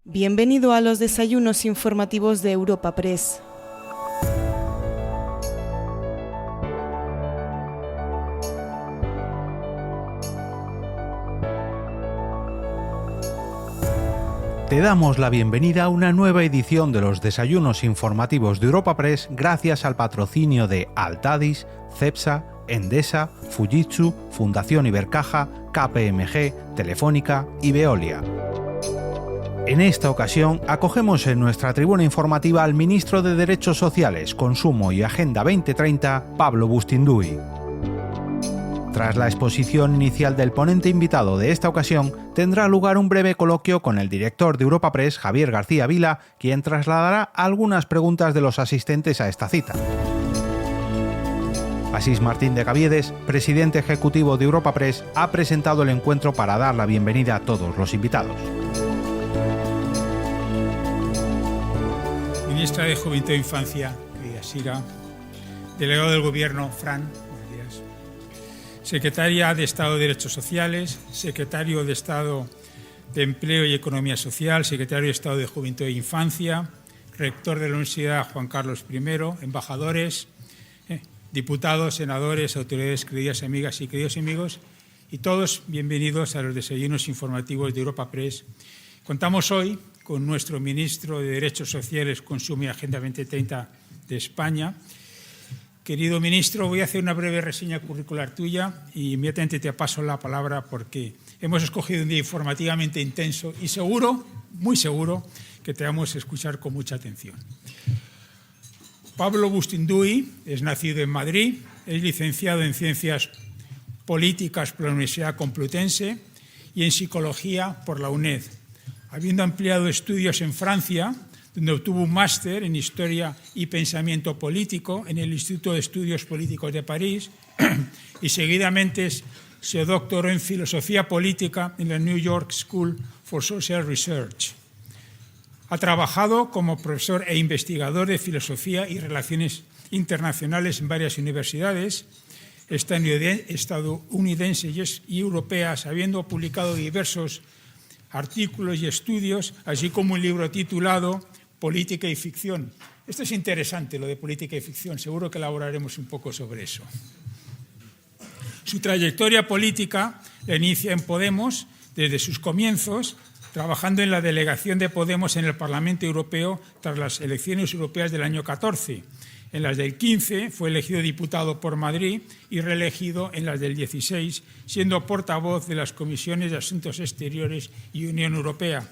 Bienvenido a los desayunos informativos de Europa Press. Te damos la bienvenida a una nueva edición de los desayunos informativos de Europa Press gracias al patrocinio de Altadis, Cepsa, Endesa, Fujitsu, Fundación Ibercaja, KPMG, Telefónica y Veolia. En esta ocasión acogemos en nuestra tribuna informativa al ministro de Derechos Sociales, Consumo y Agenda 2030, Pablo Bustinduy. Tras la exposición inicial del ponente invitado de esta ocasión, tendrá lugar un breve coloquio con el director de Europa Press, Javier García Vila, quien trasladará algunas preguntas de los asistentes a esta cita. Asís Martín de Caviedes, presidente ejecutivo de Europa Press, ha presentado el encuentro para dar la bienvenida a todos los invitados. Ministra de Juventud e Infancia, querida Sira, delegado del Gobierno, Fran, buenos días, secretaria de Estado de Derechos Sociales, secretario de Estado de Empleo y Economía Social, secretario de Estado de Juventud e Infancia, rector de la Universidad Juan Carlos I, embajadores, diputados, senadores, autoridades, queridas amigas y queridos amigos, y todos bienvenidos a los desayunos informativos de Europa Press. Contamos hoy con nuestro ministro de Derechos Sociales, Consumo y Agenda 2030 de España. Querido ministro, voy a hacer una breve reseña curricular tuya y inmediatamente te paso la palabra porque hemos escogido un día informativamente intenso y seguro, muy seguro, que te vamos a escuchar con mucha atención. Pablo Bustinduy es nacido en Madrid, es licenciado en Ciencias Políticas por la Universidad Complutense y en Psicología por la UNED. Habiendo ampliado estudios en Francia, donde obtuvo un máster en Historia y Pensamiento Político en el Instituto de Estudios Políticos de París y seguidamente se doctoró en Filosofía Política en la New York School for Social Research. Ha trabajado como profesor e investigador de Filosofía y Relaciones Internacionales en varias universidades estadounidenses y europeas, habiendo publicado diversos artículos y estudios, así como un libro titulado Política y Ficción. Esto es interesante, lo de política y ficción, seguro que elaboraremos un poco sobre eso. Su trayectoria política la inicia en Podemos desde sus comienzos, trabajando en la delegación de Podemos en el Parlamento Europeo tras las elecciones europeas del año 14. En las del 15 fue elegido diputado por Madrid y reelegido en las del 16, siendo portavoz de las Comisiones de Asuntos Exteriores y Unión Europea.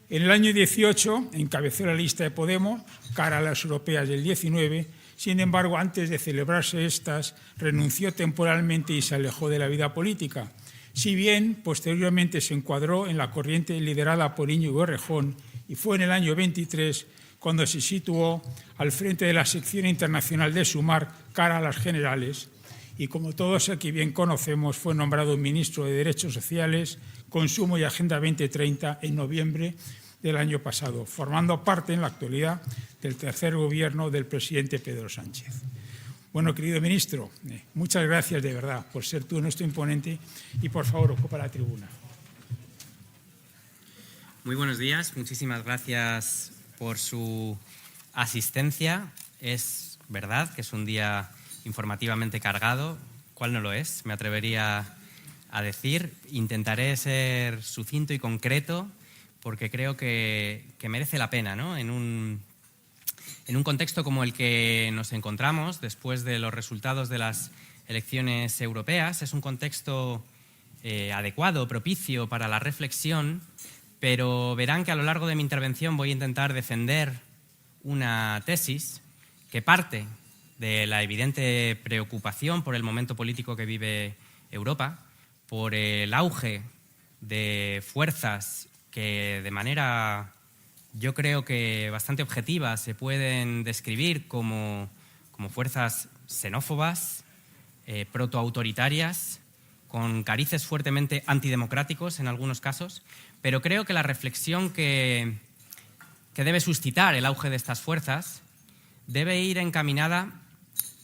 En el año 18 encabezó la lista de Podemos cara a las europeas del 19, sin embargo, antes de celebrarse estas, renunció temporalmente y se alejó de la vida política. Si bien posteriormente se encuadró en la corriente liderada por Íñigo Errejón y fue en el año 23 cuando se situó al frente de la sección internacional de Sumar cara a las generales y, como todos aquí bien conocemos, fue nombrado ministro de Derechos Sociales, Consumo y Agenda 2030 en noviembre del año pasado, formando parte en la actualidad del tercer gobierno del presidente Pedro Sánchez. Bueno, querido ministro, muchas gracias de verdad por ser tú nuestro imponente y, por favor, ocupa la tribuna. Muy buenos días, muchísimas gracias por su asistencia. Es verdad que es un día informativamente cargado. ¿Cuál no lo es? Me atrevería a decir. Intentaré ser sucinto y concreto porque creo que merece la pena, ¿no? En un contexto como el que nos encontramos después de los resultados de las elecciones europeas. Es un contexto adecuado, propicio para la reflexión, pero verán que a lo largo de mi intervención voy a intentar defender una tesis que parte de la evidente preocupación por el momento político que vive Europa, por el auge de fuerzas que de manera, yo creo que bastante objetiva, se pueden describir como fuerzas xenófobas, protoautoritarias, con carices fuertemente antidemocráticos en algunos casos, pero creo que la reflexión que debe suscitar el auge de estas fuerzas debe ir encaminada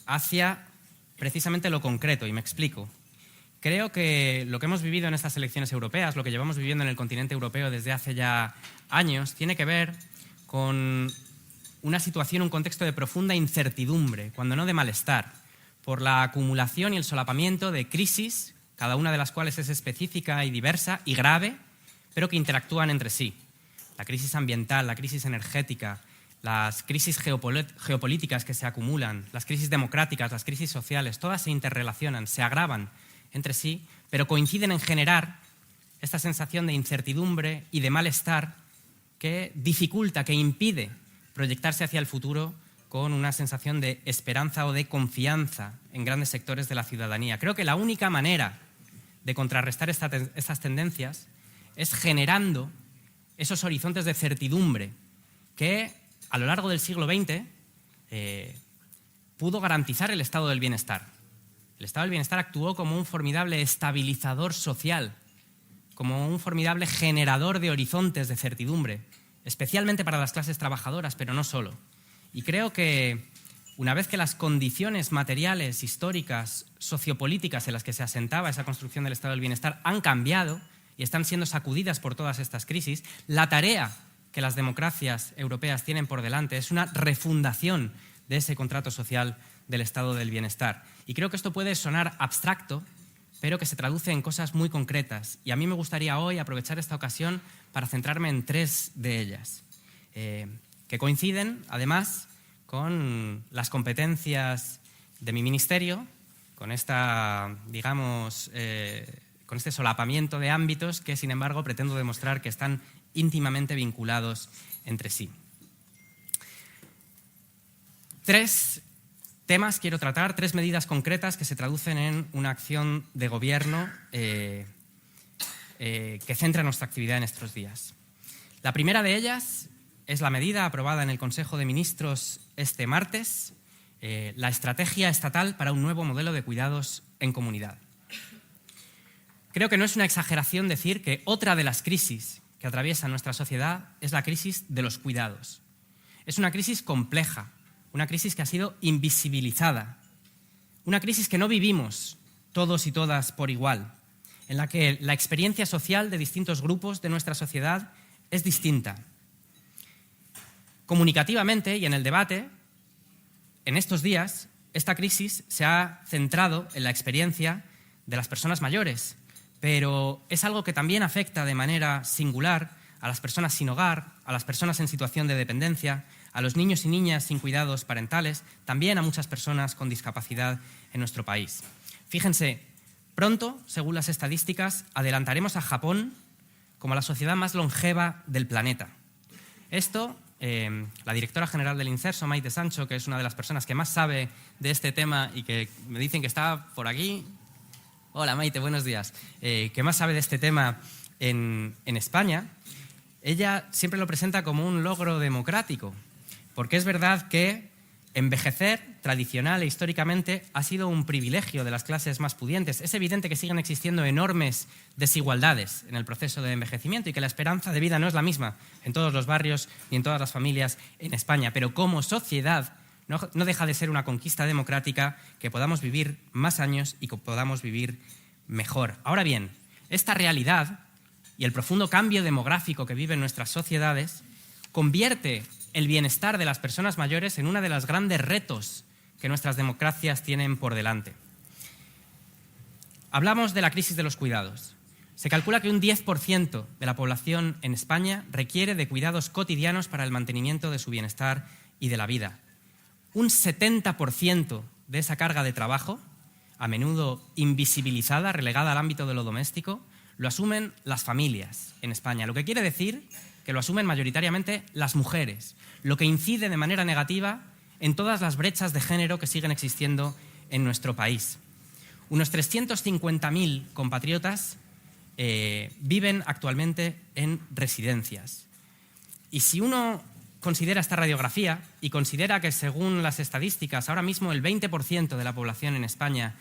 hacia precisamente lo concreto, y me explico. creo que lo que hemos vivido en estas elecciones europeas, lo que llevamos viviendo en el continente europeo desde hace ya años, tiene que ver con una situación, un contexto de profunda incertidumbre, cuando no de malestar, por la acumulación y el solapamiento de crisis, cada una de las cuales es específica y diversa y grave, pero que interactúan entre sí. La crisis ambiental, la crisis energética, las crisis geopolíticas que se acumulan, las crisis democráticas, las crisis sociales, todas se interrelacionan, se agravan entre sí, pero coinciden en generar esta sensación de incertidumbre y de malestar que dificulta, que impide proyectarse hacia el futuro con una sensación de esperanza o de confianza en grandes sectores de la ciudadanía. Creo que la única manera de contrarrestar estas tendencias es generando esos horizontes de certidumbre que a lo largo del siglo XX pudo garantizar el estado del bienestar. El estado del bienestar actuó como un formidable estabilizador social, como un formidable generador de horizontes de certidumbre, especialmente para las clases trabajadoras, pero no solo. Y creo que una vez que las condiciones materiales, históricas, sociopolíticas en las que se asentaba esa construcción del estado del bienestar han cambiado y están siendo sacudidas por todas estas crisis, la tarea que las democracias europeas tienen por delante es una refundación de ese contrato social del estado del bienestar. Y creo que esto puede sonar abstracto, pero que se traduce en cosas muy concretas. Y a mí me gustaría hoy aprovechar esta ocasión para centrarme en 3 de ellas, que coinciden, además, con las competencias de mi ministerio, con esta, digamos, con este solapamiento de ámbitos que, sin embargo, pretendo demostrar que están íntimamente vinculados entre sí. 3 temas quiero tratar, 3 medidas concretas que se traducen en una acción de gobierno que centra nuestra actividad en estos días. La primera de ellas es la medida aprobada en el Consejo de Ministros este martes, la Estrategia Estatal para un nuevo modelo de cuidados en comunidad. Creo que no es una exageración decir que otra de las crisis que atraviesa nuestra sociedad es la crisis de los cuidados. Es una crisis compleja, una crisis que ha sido invisibilizada, una crisis que no vivimos todos y todas por igual, en la que la experiencia social de distintos grupos de nuestra sociedad es distinta. Comunicativamente y en el debate, en estos días, esta crisis se ha centrado en la experiencia de las personas mayores, pero es algo que también afecta de manera singular a las personas sin hogar, a las personas en situación de dependencia, a los niños y niñas sin cuidados parentales, también a muchas personas con discapacidad en nuestro país. Fíjense, pronto, según las estadísticas, adelantaremos a Japón como la sociedad más longeva del planeta. Esto, la directora general del INCERSO, Maite Sancho, que es una de las personas que más sabe de este tema y que me dicen que está por aquí. Hola Maite, buenos días. Que más sabe de este tema en España, ella siempre lo presenta como un logro democrático, porque es verdad que envejecer tradicional e históricamente ha sido un privilegio de las clases más pudientes. Es evidente que siguen existiendo enormes desigualdades en el proceso de envejecimiento y que la esperanza de vida no es la misma en todos los barrios ni en todas las familias en España, pero como sociedad no deja de ser una conquista democrática que podamos vivir más años y que podamos vivir mejor. Ahora bien, esta realidad y el profundo cambio demográfico que viven nuestras sociedades convierte el bienestar de las personas mayores en uno de los grandes retos que nuestras democracias tienen por delante. Hablamos de la crisis de los cuidados. Se calcula que un 10% de la población en España requiere de cuidados cotidianos para el mantenimiento de su bienestar y de la vida. Un 70% de esa carga de trabajo, a menudo invisibilizada, relegada al ámbito de lo doméstico, lo asumen las familias en España, lo que quiere decir que lo asumen mayoritariamente las mujeres, lo que incide de manera negativa en todas las brechas de género que siguen existiendo en nuestro país. Unos 350.000 compatriotas viven actualmente en residencias. Y si uno considera esta radiografía y considera que, según las estadísticas, ahora mismo el 20% de la población en España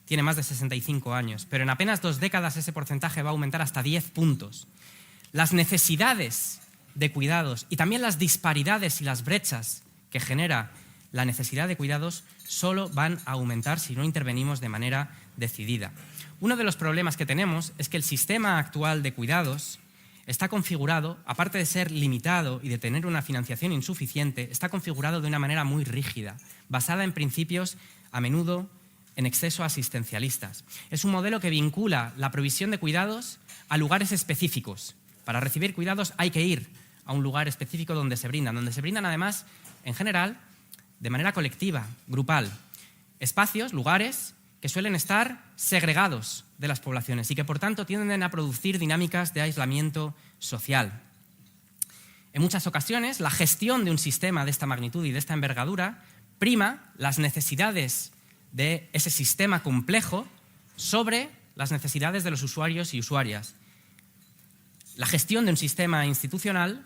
tiene más de 65 años, pero en apenas 2 décadas ese porcentaje va a aumentar hasta 10 puntos. Las necesidades de cuidados y también las disparidades y las brechas que genera la necesidad de cuidados solo van a aumentar si no intervenimos de manera decidida. Uno de los problemas que tenemos es que el sistema actual de cuidados está configurado, aparte de ser limitado y de tener una financiación insuficiente, está configurado de una manera muy rígida, basada en principios a menudo en exceso asistencialistas. Es un modelo que vincula la provisión de cuidados a lugares específicos. Para recibir cuidados hay que ir a un lugar específico donde se brindan además, en general, de manera colectiva, grupal. Espacios, lugares que suelen estar segregados de las poblaciones y que, por tanto, tienden a producir dinámicas de aislamiento social. En muchas ocasiones, la gestión de un sistema de esta magnitud y de esta envergadura prima las necesidades de ese sistema complejo sobre las necesidades de los usuarios y usuarias. La gestión de un sistema institucional,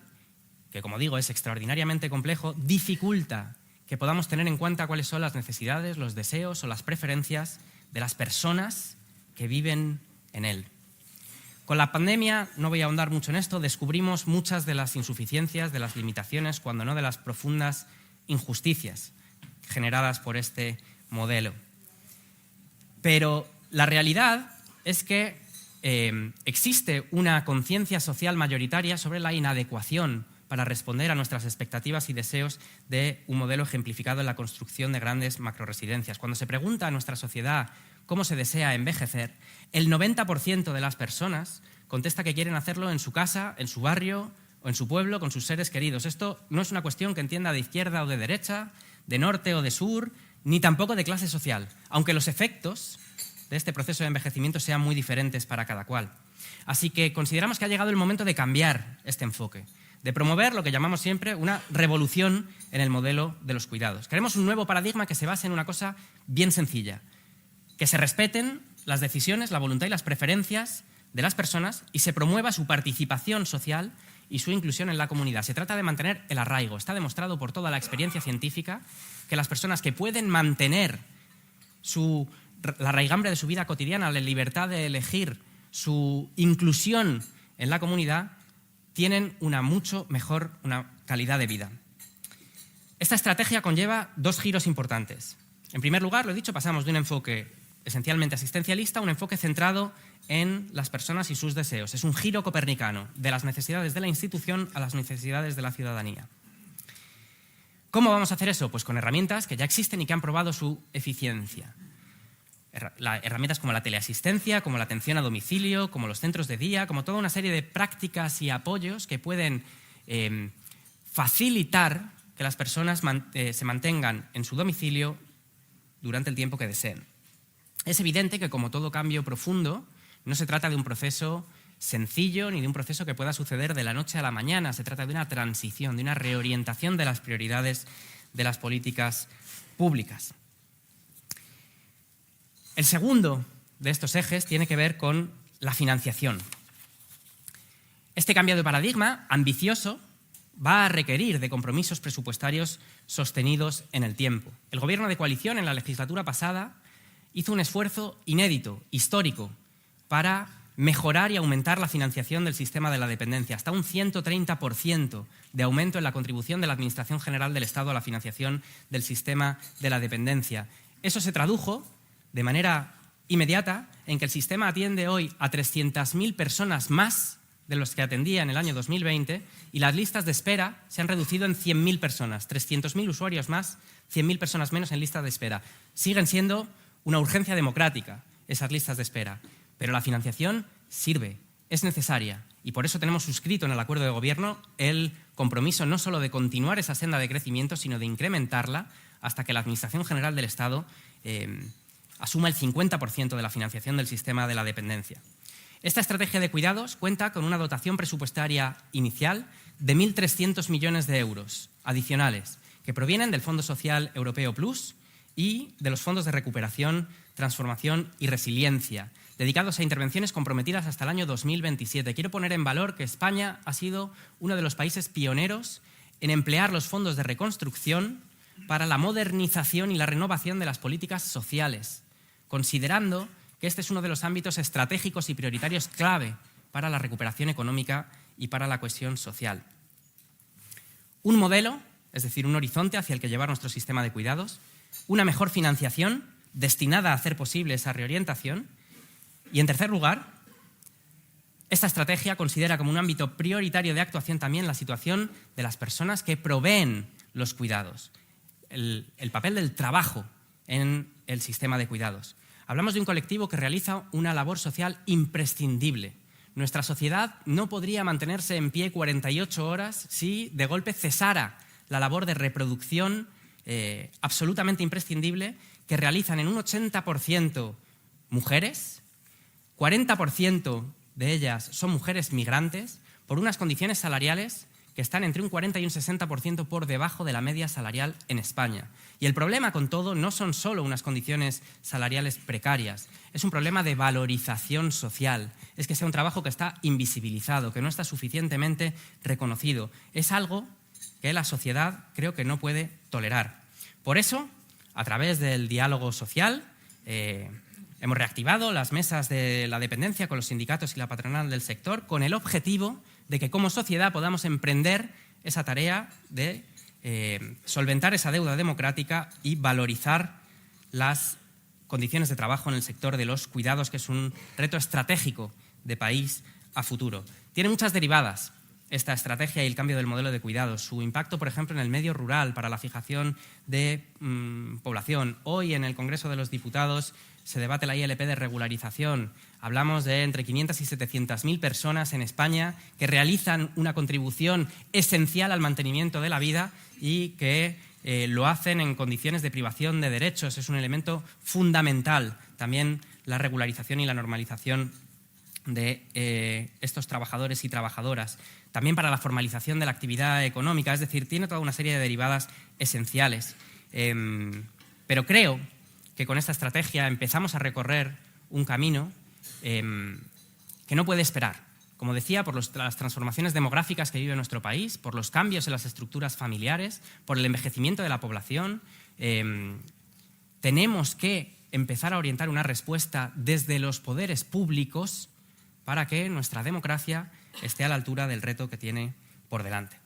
que como digo es extraordinariamente complejo, dificulta que podamos tener en cuenta cuáles son las necesidades, los deseos o las preferencias de las personas que viven en él. Con la pandemia, no voy a ahondar mucho en esto, descubrimos muchas de las insuficiencias, de las limitaciones, cuando no de las profundas injusticias generadas por este modelo. Pero la realidad es que existe una conciencia social mayoritaria sobre la inadecuación para responder a nuestras expectativas y deseos de un modelo ejemplificado en la construcción de grandes macroresidencias. Cuando se pregunta a nuestra sociedad cómo se desea envejecer, el 90% de las personas contesta que quieren hacerlo en su casa, en su barrio o en su pueblo con sus seres queridos. Esto no es una cuestión que entienda de izquierda o de derecha, de norte o de sur, ni tampoco de clase social, aunque los efectos de este proceso de envejecimiento sean muy diferentes para cada cual. Así que consideramos que ha llegado el momento de cambiar este enfoque, de promover lo que llamamos siempre una revolución en el modelo de los cuidados. Queremos un nuevo paradigma que se base en una cosa bien sencilla, que se respeten las decisiones, la voluntad y las preferencias de las personas y se promueva su participación social y su inclusión en la comunidad. Se trata de mantener el arraigo. Está demostrado por toda la experiencia científica que las personas que pueden mantener la raigambre de su vida cotidiana, la libertad de elegir, su inclusión en la comunidad, tienen una calidad de vida. Esta estrategia conlleva dos giros importantes. En primer lugar, lo he dicho, pasamos de un enfoque esencialmente asistencialista a un enfoque centrado en las personas y sus deseos. Es un giro copernicano de las necesidades de la institución a las necesidades de la ciudadanía. ¿Cómo vamos a hacer eso? Pues con herramientas que ya existen y que han probado su eficiencia. Herramientas como la teleasistencia, como la atención a domicilio, como los centros de día, como toda una serie de prácticas y apoyos que pueden facilitar que las personas se mantengan en su domicilio durante el tiempo que deseen. Es evidente que, como todo cambio profundo, no se trata de un proceso sencillo ni de un proceso que pueda suceder de la noche a la mañana. Se trata de una transición, de una reorientación de las prioridades de las políticas públicas. El segundo de estos ejes tiene que ver con la financiación. Este cambio de paradigma ambicioso va a requerir de compromisos presupuestarios sostenidos en el tiempo. El Gobierno de coalición en la legislatura pasada hizo un esfuerzo inédito, histórico, para mejorar y aumentar la financiación del sistema de la dependencia, hasta un 130% de aumento en la contribución de la Administración General del Estado a la financiación del sistema de la dependencia. Eso se tradujo de manera inmediata en que el sistema atiende hoy a 300.000 personas más de los que atendía en el año 2020 y las listas de espera se han reducido en 100.000 personas, 300.000 usuarios más, 100.000 personas menos en listas de espera. Siguen siendo una urgencia democrática esas listas de espera, pero la financiación sirve, es necesaria y por eso tenemos suscrito en el acuerdo de gobierno el compromiso no solo de continuar esa senda de crecimiento, sino de incrementarla hasta que la Administración General del Estado asuma el 50% de la financiación del sistema de la dependencia. Esta estrategia de cuidados cuenta con una dotación presupuestaria inicial de 1.300 millones de euros adicionales que provienen del Fondo Social Europeo Plus y de los fondos de recuperación, transformación y resiliencia, dedicados a intervenciones comprometidas hasta el año 2027. Quiero poner en valor que España ha sido uno de los países pioneros en emplear los fondos de reconstrucción para la modernización y la renovación de las políticas sociales, considerando que este es uno de los ámbitos estratégicos y prioritarios clave para la recuperación económica y para la cohesión social. Un modelo es decir, un horizonte hacia el que llevar nuestro sistema de cuidados, una mejor financiación destinada a hacer posible esa reorientación y, en tercer lugar, esta estrategia considera como un ámbito prioritario de actuación también la situación de las personas que proveen los cuidados, el papel del trabajo en el sistema de cuidados. Hablamos de un colectivo que realiza una labor social imprescindible. Nuestra sociedad no podría mantenerse en pie 48 horas si de golpe cesara la labor de reproducción absolutamente imprescindible que realizan en un 80% mujeres, 40% de ellas son mujeres migrantes, por unas condiciones salariales que están entre un 40 y un 60% por debajo de la media salarial en España. Y el problema con todo no son solo unas condiciones salariales precarias, es un problema de valorización social, es que sea un trabajo que está invisibilizado, que no está suficientemente reconocido. Es algo que la sociedad creo que no puede tolerar. Por eso, a través del diálogo social, hemos reactivado las mesas de la dependencia con los sindicatos y la patronal del sector con el objetivo de que como sociedad podamos emprender esa tarea de solventar esa deuda democrática y valorizar las condiciones de trabajo en el sector de los cuidados, que es un reto estratégico de país a futuro. Tiene muchas derivadas esta estrategia y el cambio del modelo de cuidados. Su impacto, por ejemplo, en el medio rural para la fijación de población. Hoy en el Congreso de los Diputados se debate la ILP de regularización. Hablamos de entre 500 y 700.000 personas en España que realizan una contribución esencial al mantenimiento de la vida y que lo hacen en condiciones de privación de derechos. Es un elemento fundamental también la regularización y la normalización de estos trabajadores y trabajadoras. También para la formalización de la actividad económica, es decir, tiene toda una serie de derivadas esenciales. Pero creo que con esta estrategia empezamos a recorrer un camino que no puede esperar. Como decía, por las transformaciones demográficas que vive nuestro país, por los cambios en las estructuras familiares, por el envejecimiento de la población, tenemos que empezar a orientar una respuesta desde los poderes públicos para que nuestra democracia esté a la altura del reto que tiene por delante.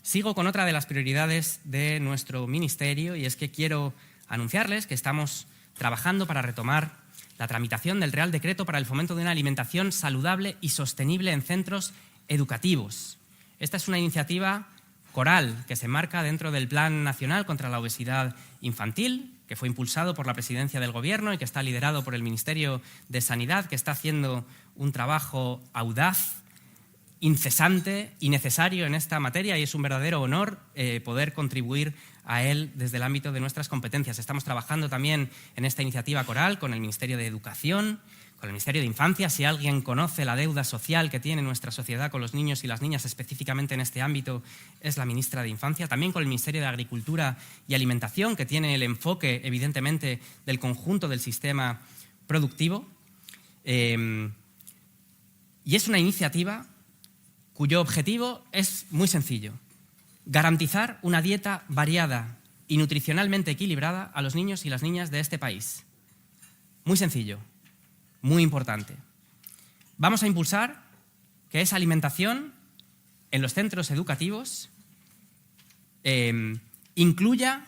Sigo con otra de las prioridades de nuestro ministerio y es que quiero anunciarles que estamos trabajando para retomar la tramitación del Real Decreto para el fomento de una alimentación saludable y sostenible en centros educativos. Esta es una iniciativa coral que se enmarca dentro del Plan Nacional contra la Obesidad Infantil, que fue impulsado por la Presidencia del Gobierno y que está liderado por el Ministerio de Sanidad, que está haciendo un trabajo audaz, incesante y necesario en esta materia, y es un verdadero honor poder contribuir a él desde el ámbito de nuestras competencias. Estamos trabajando también en esta iniciativa coral con el Ministerio de Educación, con el Ministerio de Infancia. Si alguien conoce la deuda social que tiene nuestra sociedad con los niños y las niñas, específicamente en este ámbito, es la ministra de Infancia. También con el Ministerio de Agricultura y Alimentación, que tiene el enfoque, evidentemente, del conjunto del sistema productivo. Y es una iniciativa cuyo objetivo es muy sencillo: garantizar una dieta variada y nutricionalmente equilibrada a los niños y las niñas de este país. Muy sencillo, muy importante. Vamos a impulsar que esa alimentación en los centros educativos incluya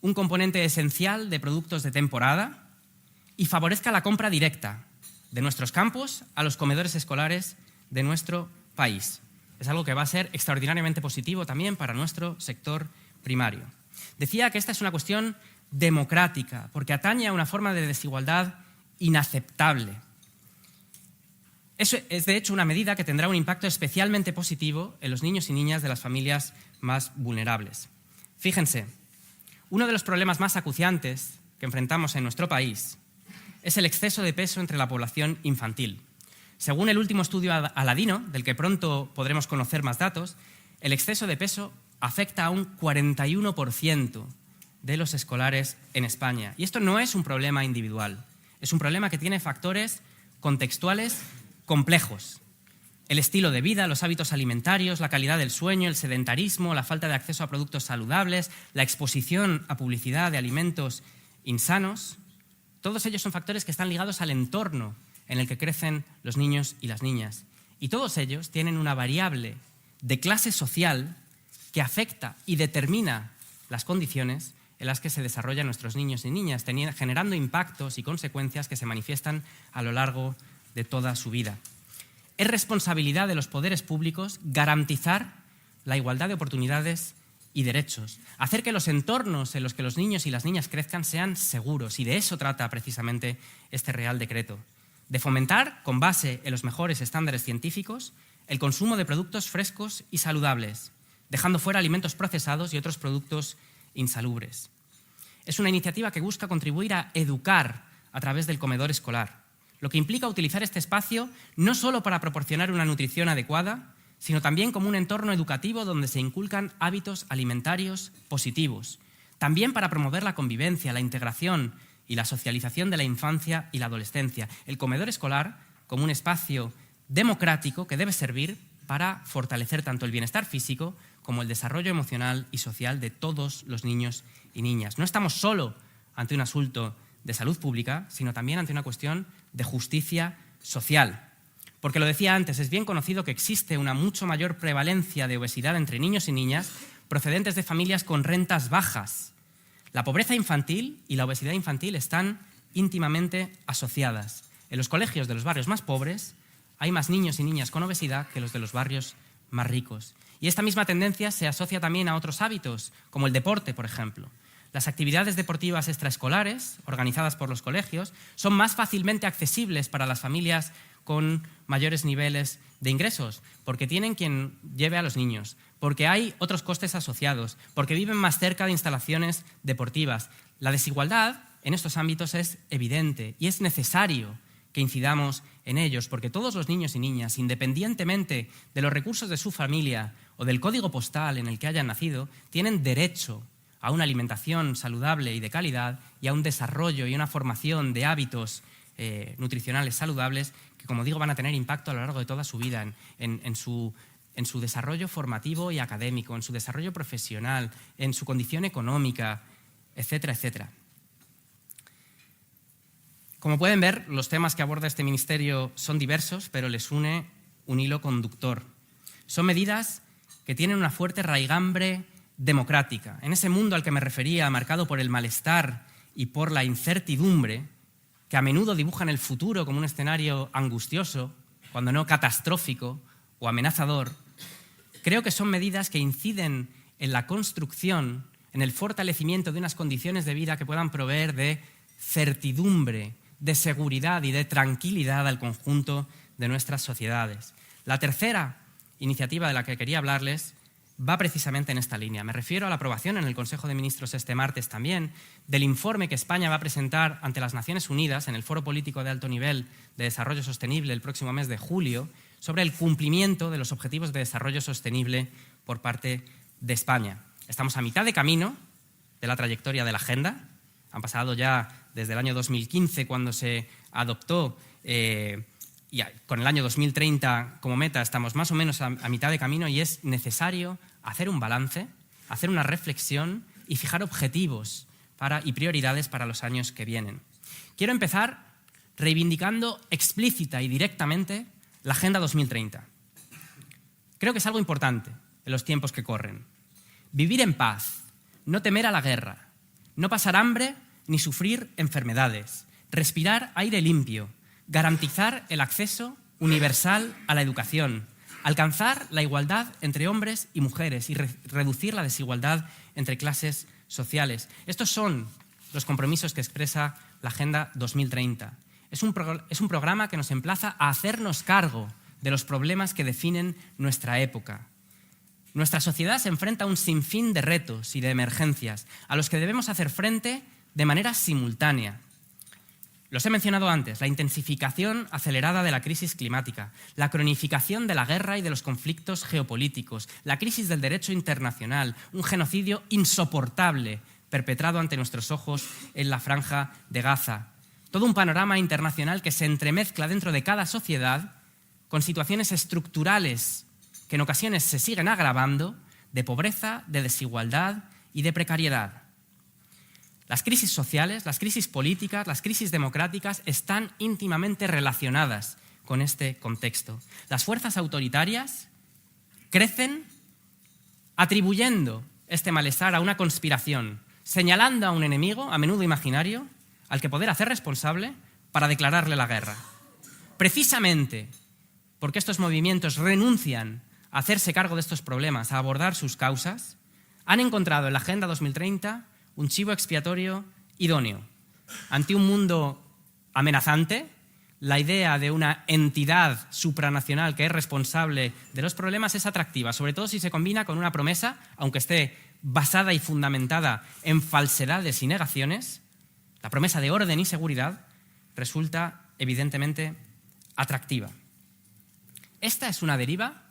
un componente esencial de productos de temporada y favorezca la compra directa de nuestros campos a los comedores escolares de nuestro país. Es algo que va a ser extraordinariamente positivo también para nuestro sector primario. Decía que esta es una cuestión democrática, porque atañe a una forma de desigualdad inaceptable. Eso es, de hecho, una medida que tendrá un impacto especialmente positivo en los niños y niñas de las familias más vulnerables. Fíjense, uno de los problemas más acuciantes que enfrentamos en nuestro país es el exceso de peso entre la población infantil. Según el último estudio Aladino, del que pronto podremos conocer más datos, el exceso de peso afecta a un 41% de los escolares en España. Y esto no es un problema individual, es un problema que tiene factores contextuales complejos. El estilo de vida, los hábitos alimentarios, la calidad del sueño, el sedentarismo, la falta de acceso a productos saludables, la exposición a publicidad de alimentos insanos, todos ellos son factores que están ligados al entorno en el que crecen los niños y las niñas. Y todos ellos tienen una variable de clase social que afecta y determina las condiciones en las que se desarrollan nuestros niños y niñas, generando impactos y consecuencias que se manifiestan a lo largo de toda su vida. Es responsabilidad de los poderes públicos garantizar la igualdad de oportunidades y derechos, hacer que los entornos en los que los niños y las niñas crezcan sean seguros, y de eso trata precisamente este Real Decreto, de fomentar, con base en los mejores estándares científicos, el consumo de productos frescos y saludables, dejando fuera alimentos procesados y otros productos insalubres. Es una iniciativa que busca contribuir a educar a través del comedor escolar, lo que implica utilizar este espacio no solo para proporcionar una nutrición adecuada, sino también como un entorno educativo donde se inculcan hábitos alimentarios positivos, también para promover la convivencia, la integración y la socialización de la infancia y la adolescencia. El comedor escolar como un espacio democrático que debe servir para fortalecer tanto el bienestar físico como el desarrollo emocional y social de todos los niños y niñas. No estamos solo ante un asunto de salud pública, sino también ante una cuestión de justicia social. Porque lo decía antes, es bien conocido que existe una mucho mayor prevalencia de obesidad entre niños y niñas procedentes de familias con rentas bajas. La pobreza infantil y la obesidad infantil están íntimamente asociadas. En los colegios de los barrios más pobres hay más niños y niñas con obesidad que los de los barrios más ricos. Y esta misma tendencia se asocia también a otros hábitos, como el deporte, por ejemplo. Las actividades deportivas extraescolares, organizadas por los colegios, son más fácilmente accesibles para las familias con mayores niveles de ingresos, porque tienen quien lleve a los niños, porque hay otros costes asociados, porque viven más cerca de instalaciones deportivas. La desigualdad en estos ámbitos es evidente y es necesario que incidamos en ellos, porque todos los niños y niñas, independientemente de los recursos de su familia o del código postal en el que hayan nacido, tienen derecho a una alimentación saludable y de calidad y a un desarrollo y una formación de hábitos nutricionales saludables que, como digo, van a tener impacto a lo largo de toda su vida en su desarrollo formativo y académico, en su desarrollo profesional, en su condición económica, etcétera, etcétera. Como pueden ver, los temas que aborda este ministerio son diversos, pero les une un hilo conductor. Son medidas que tienen una fuerte raigambre democrática. En ese mundo al que me refería, marcado por el malestar y por la incertidumbre, que a menudo dibujan el futuro como un escenario angustioso, cuando no catastrófico o amenazador, creo que son medidas que inciden en la construcción, en el fortalecimiento de unas condiciones de vida que puedan proveer de certidumbre, de seguridad y de tranquilidad al conjunto de nuestras sociedades. La tercera iniciativa de la que quería hablarles va precisamente en esta línea. Me refiero a la aprobación en el Consejo de Ministros este martes también del informe que España va a presentar ante las Naciones Unidas en el Foro Político de Alto Nivel de Desarrollo Sostenible el próximo mes de julio sobre el cumplimiento de los Objetivos de Desarrollo Sostenible por parte de España. Estamos a mitad de camino de la trayectoria de la Agenda. Han pasado ya desde el año 2015, cuando se adoptó, y con el año 2030 como meta estamos más o menos a mitad de camino, y es necesario hacer un balance, hacer una reflexión y fijar objetivos y prioridades para los años que vienen. Quiero empezar reivindicando explícita y directamente la Agenda 2030. Creo que es algo importante en los tiempos que corren. Vivir en paz, no temer a la guerra, no pasar hambre ni sufrir enfermedades, respirar aire limpio, garantizar el acceso universal a la educación, alcanzar la igualdad entre hombres y mujeres y reducir la desigualdad entre clases sociales. Estos son los compromisos que expresa la Agenda 2030. Es un programa que nos emplaza a hacernos cargo de los problemas que definen nuestra época. Nuestra sociedad se enfrenta a un sinfín de retos y de emergencias a los que debemos hacer frente de manera simultánea. Los he mencionado antes: la intensificación acelerada de la crisis climática, la cronificación de la guerra y de los conflictos geopolíticos, la crisis del derecho internacional, un genocidio insoportable perpetrado ante nuestros ojos en la Franja de Gaza. Todo un panorama internacional que se entremezcla dentro de cada sociedad con situaciones estructurales que en ocasiones se siguen agravando, de pobreza, de desigualdad y de precariedad. Las crisis sociales, las crisis políticas, las crisis democráticas están íntimamente relacionadas con este contexto. Las fuerzas autoritarias crecen atribuyendo este malestar a una conspiración, señalando a un enemigo, a menudo imaginario, al que poder hacer responsable para declararle la guerra. Precisamente porque estos movimientos renuncian a hacerse cargo de estos problemas, a abordar sus causas, han encontrado en la Agenda 2030 un chivo expiatorio idóneo. Ante un mundo amenazante, la idea de una entidad supranacional que es responsable de los problemas es atractiva, sobre todo si se combina con una promesa, aunque esté basada y fundamentada en falsedades y negaciones. La promesa de orden y seguridad resulta evidentemente atractiva. Esta es una deriva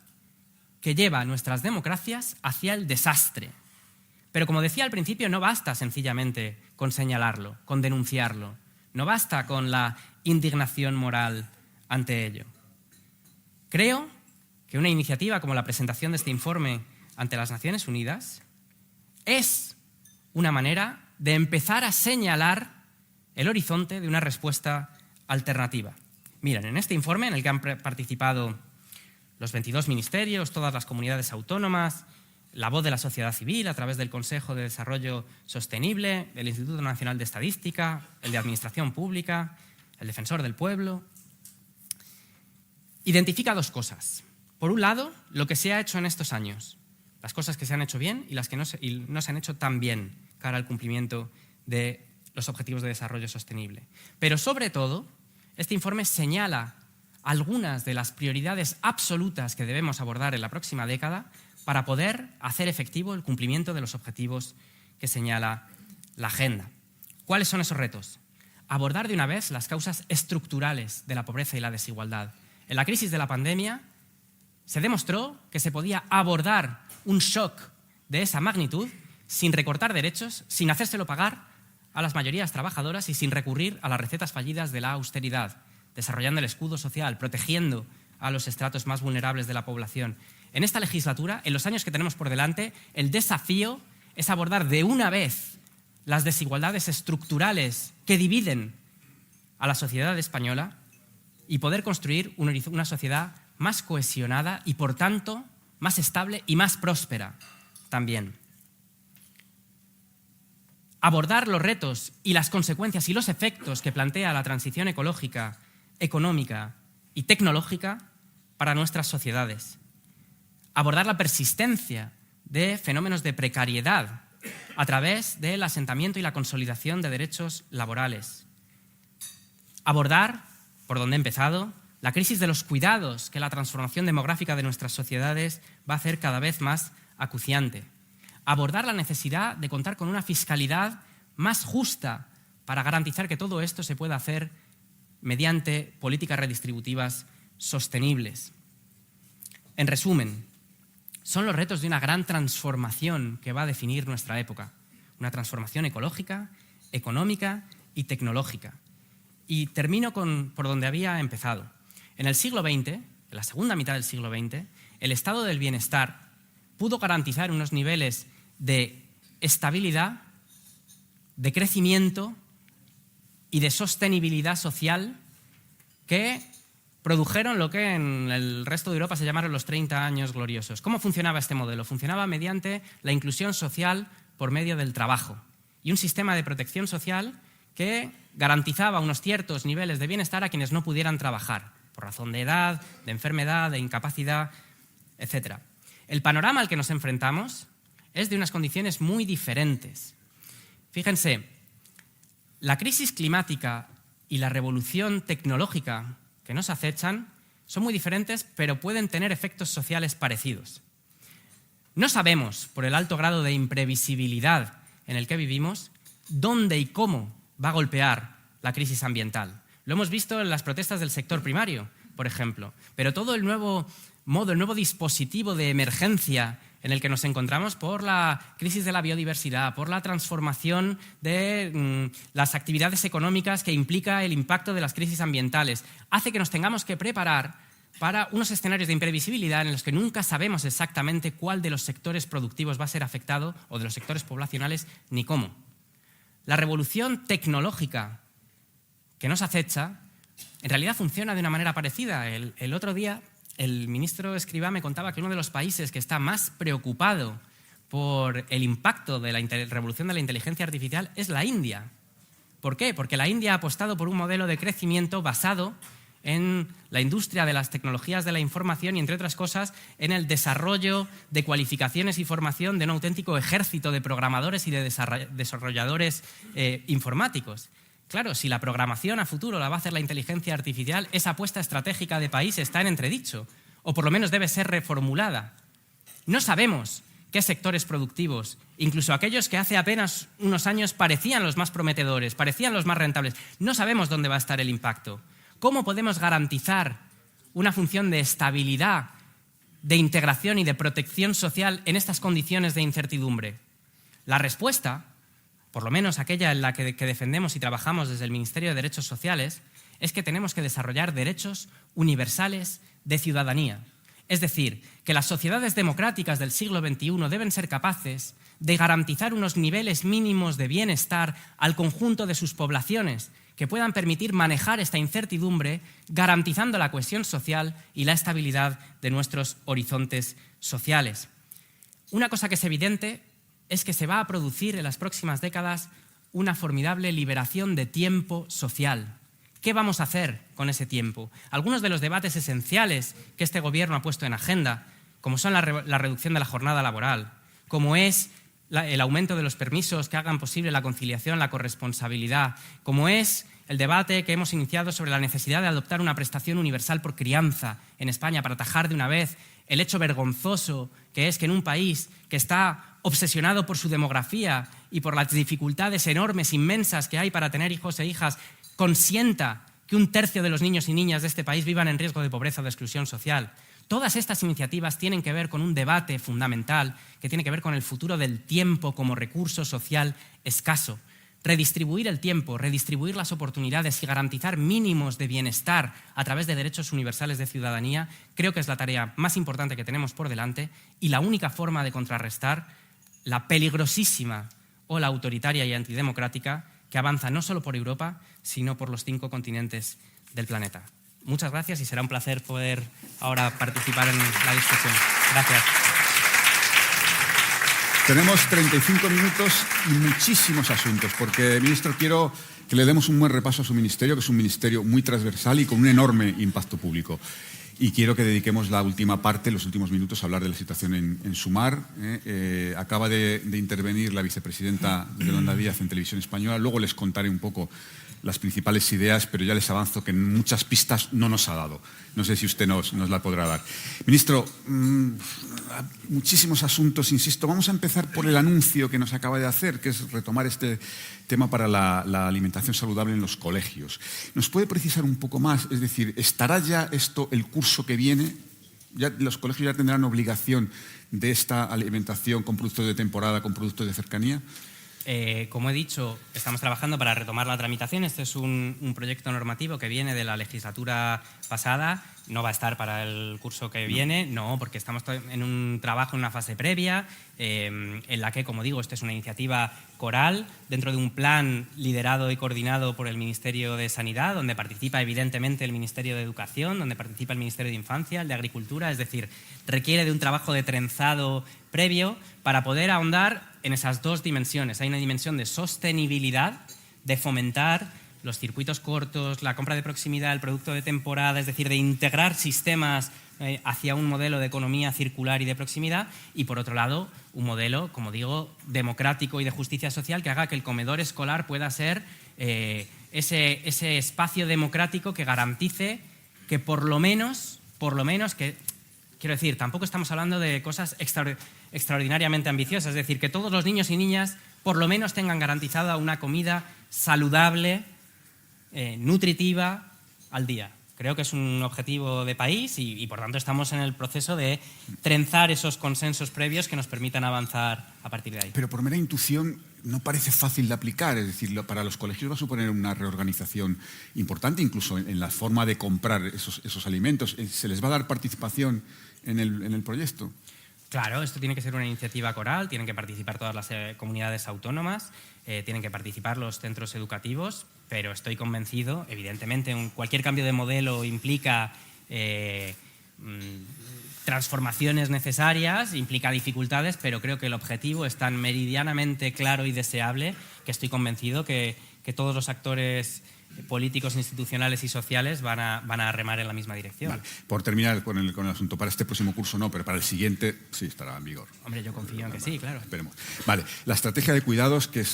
que lleva a nuestras democracias hacia el desastre. Pero como decía al principio, no basta sencillamente con señalarlo, con denunciarlo. No basta con la indignación moral ante ello. Creo que una iniciativa como la presentación de este informe ante las Naciones Unidas es una manera de empezar a señalar el horizonte de una respuesta alternativa. Miren, en este informe en el que han participado los 22 ministerios, todas las comunidades autónomas, la voz de la sociedad civil a través del Consejo de Desarrollo Sostenible, el Instituto Nacional de Estadística, el de Administración Pública, el Defensor del Pueblo, identifica dos cosas. Por un lado, lo que se ha hecho en estos años, las cosas que se han hecho bien y las que no se han hecho tan bien cara al cumplimiento de los Objetivos de Desarrollo Sostenible. Pero sobre todo, este informe señala algunas de las prioridades absolutas que debemos abordar en la próxima década para poder hacer efectivo el cumplimiento de los objetivos que señala la Agenda. ¿Cuáles son esos retos? Abordar de una vez las causas estructurales de la pobreza y la desigualdad. En la crisis de la pandemia se demostró que se podía abordar un shock de esa magnitud sin recortar derechos, sin hacérselo pagar a las mayorías trabajadoras y sin recurrir a las recetas fallidas de la austeridad, desarrollando el escudo social, protegiendo a los estratos más vulnerables de la población. En esta legislatura, en los años que tenemos por delante, el desafío es abordar de una vez las desigualdades estructurales que dividen a la sociedad española y poder construir una sociedad más cohesionada y, por tanto, más estable y más próspera también. Abordar los retos y las consecuencias y los efectos que plantea la transición ecológica, económica y tecnológica para nuestras sociedades. Abordar la persistencia de fenómenos de precariedad a través del asentamiento y la consolidación de derechos laborales. Abordar, por donde he empezado, la crisis de los cuidados que la transformación demográfica de nuestras sociedades va a hacer cada vez más acuciante. Abordar la necesidad de contar con una fiscalidad más justa para garantizar que todo esto se pueda hacer mediante políticas redistributivas sostenibles. En resumen, son los retos de una gran transformación que va a definir nuestra época. Una transformación ecológica, económica y tecnológica. Y termino por donde había empezado. En el siglo XX, en la segunda mitad del siglo XX, el estado del bienestar pudo garantizar unos niveles de estabilidad, de crecimiento y de sostenibilidad social que produjeron lo que en el resto de Europa se llamaron los 30 años gloriosos. ¿Cómo funcionaba este modelo? Funcionaba mediante la inclusión social por medio del trabajo y un sistema de protección social que garantizaba unos ciertos niveles de bienestar a quienes no pudieran trabajar, por razón de edad, de enfermedad, de incapacidad, etc. El panorama al que nos enfrentamos es de unas condiciones muy diferentes. Fíjense, la crisis climática y la revolución tecnológica que nos acechan son muy diferentes, pero pueden tener efectos sociales parecidos. No sabemos, por el alto grado de imprevisibilidad en el que vivimos, dónde y cómo va a golpear la crisis ambiental. Lo hemos visto en las protestas del sector primario, por ejemplo, pero todo el nuevo modo, el nuevo dispositivo de emergencia en el que nos encontramos por la crisis de la biodiversidad, por la transformación de las actividades económicas que implica el impacto de las crisis ambientales, hace que nos tengamos que preparar para unos escenarios de imprevisibilidad en los que nunca sabemos exactamente cuál de los sectores productivos va a ser afectado o de los sectores poblacionales ni cómo. La revolución tecnológica que nos acecha en realidad funciona de una manera parecida. El otro día el ministro Escrivá me contaba que uno de los países que está más preocupado por el impacto de la revolución de la inteligencia artificial es la India. ¿Por qué? Porque la India ha apostado por un modelo de crecimiento basado en la industria de las tecnologías de la información y, entre otras cosas, en el desarrollo de cualificaciones y formación de un auténtico ejército de programadores y de desarrolladores informáticos. Claro, si la programación a futuro la va a hacer la inteligencia artificial, esa apuesta estratégica de país está en entredicho, o por lo menos debe ser reformulada. No sabemos qué sectores productivos, incluso aquellos que hace apenas unos años parecían los más prometedores, parecían los más rentables, no sabemos dónde va a estar el impacto. ¿Cómo podemos garantizar una función de estabilidad, de integración y de protección social en estas condiciones de incertidumbre? La respuesta, por lo menos aquella en la que defendemos y trabajamos desde el Ministerio de Derechos Sociales, es que tenemos que desarrollar derechos universales de ciudadanía. Es decir, que las sociedades democráticas del siglo XXI deben ser capaces de garantizar unos niveles mínimos de bienestar al conjunto de sus poblaciones, que puedan permitir manejar esta incertidumbre, garantizando la cohesión social y la estabilidad de nuestros horizontes sociales. Una cosa que es evidente es que se va a producir en las próximas décadas una formidable liberación de tiempo social. ¿Qué vamos a hacer con ese tiempo? Algunos de los debates esenciales que este Gobierno ha puesto en agenda, como son la reducción de la jornada laboral, como es el aumento de los permisos que hagan posible la conciliación, la corresponsabilidad, como es el debate que hemos iniciado sobre la necesidad de adoptar una prestación universal por crianza en España para atajar de una vez el hecho vergonzoso que es que en un país que está obsesionado por su demografía y por las dificultades enormes, inmensas que hay para tener hijos e hijas, consienta que 1/3 de los niños y niñas de este país vivan en riesgo de pobreza o de exclusión social. Todas estas iniciativas tienen que ver con un debate fundamental que tiene que ver con el futuro del tiempo como recurso social escaso. Redistribuir el tiempo, redistribuir las oportunidades y garantizar mínimos de bienestar a través de derechos universales de ciudadanía creo que es la tarea más importante que tenemos por delante y la única forma de contrarrestar la peligrosísima ola autoritaria y antidemocrática que avanza no solo por Europa, sino por los 5 continentes del planeta. Muchas gracias y será un placer poder ahora participar en la discusión. Gracias. Tenemos 35 minutos y muchísimos asuntos, porque, ministro, quiero que le demos un buen repaso a su ministerio, que es un ministerio muy transversal y con un enorme impacto público. Y quiero que dediquemos la última parte, los últimos minutos, a hablar de la situación en Sumar. Acaba de intervenir la vicepresidenta Yolanda Díaz en Televisión Española. Luego les contaré un poco las principales ideas, pero ya les avanzo que muchas pistas no nos ha dado. No sé si usted nos la podrá dar. Ministro, muchísimos asuntos, insisto. Vamos a empezar por el anuncio que nos acaba de hacer, que es retomar este tema para la alimentación saludable en los colegios. ¿Nos puede precisar un poco más? Es decir, ¿estará ya esto el curso que viene? ¿Ya los colegios ya tendrán obligación de esta alimentación con productos de temporada, con productos de cercanía? Como he dicho, estamos trabajando para retomar la tramitación. Este es un proyecto normativo que viene de la legislatura pasada. No va a estar para el curso que viene, no, porque estamos en un trabajo, en una fase previa, en la que, como digo, esta es una iniciativa coral dentro de un plan liderado y coordinado por el Ministerio de Sanidad, donde participa evidentemente el Ministerio de Educación, donde participa el Ministerio de Infancia, el de Agricultura, es decir, requiere de un trabajo de trenzado previo para poder ahondar en esas 2 dimensiones. Hay una dimensión de sostenibilidad, de fomentar los circuitos cortos, la compra de proximidad, el producto de temporada, es decir, de integrar sistemas hacia un modelo de economía circular y de proximidad, y por otro lado, un modelo, como digo, democrático y de justicia social que haga que el comedor escolar pueda ser ese espacio democrático que garantice que por lo menos que, quiero decir, tampoco estamos hablando de cosas extraordinariamente ambiciosas, es decir, que todos los niños y niñas por lo menos tengan garantizada una comida saludable, nutritiva al día. Creo que es un objetivo de país y, por tanto, estamos en el proceso de trenzar esos consensos previos que nos permitan avanzar a partir de ahí. Pero por mera intuición no parece fácil de aplicar, es decir, para los colegios va a suponer una reorganización importante, incluso en la forma de comprar esos alimentos. ¿Se les va a dar participación en el proyecto? Claro, esto tiene que ser una iniciativa coral, tienen que participar todas las comunidades autónomas, tienen que participar los centros educativos, pero estoy convencido, evidentemente, cualquier cambio de modelo implica transformaciones necesarias, implica dificultades, pero creo que el objetivo es tan meridianamente claro y deseable que estoy convencido que todos los actores políticos, institucionales y sociales van a remar en la misma dirección. Vale. Por terminar con el asunto, para este próximo curso no, pero para el siguiente sí estará en vigor. Hombre, yo confío en que sí, claro. Esperemos. Vale, la estrategia de cuidados, que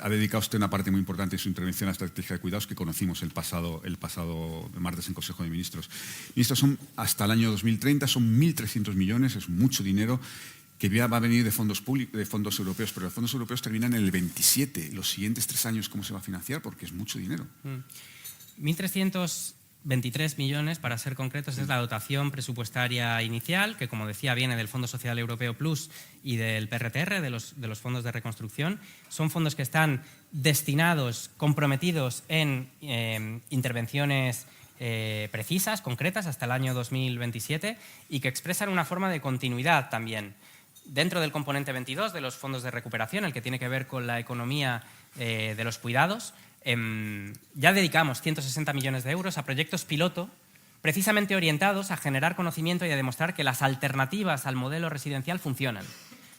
ha dedicado usted una parte muy importante de su intervención a la estrategia de cuidados que conocimos el pasado martes en Consejo de Ministros. Ministros, hasta el año 2030 son 1.300 millones, es mucho dinero, que va a venir de fondos europeos, pero los fondos europeos terminan en el 27. Los siguientes 3 años, ¿cómo se va a financiar? Porque es mucho dinero. 1.323 millones, para ser concretos, es la dotación presupuestaria inicial, que, como decía, viene del Fondo Social Europeo Plus y del PRTR, de los fondos de reconstrucción. Son fondos que están destinados, comprometidos en intervenciones precisas, concretas, hasta el año 2027, y que expresan una forma de continuidad también. Dentro del componente 22 de los fondos de recuperación, el que tiene que ver con la economía de los cuidados, ya dedicamos 160 millones de euros a proyectos piloto precisamente orientados a generar conocimiento y a demostrar que las alternativas al modelo residencial funcionan.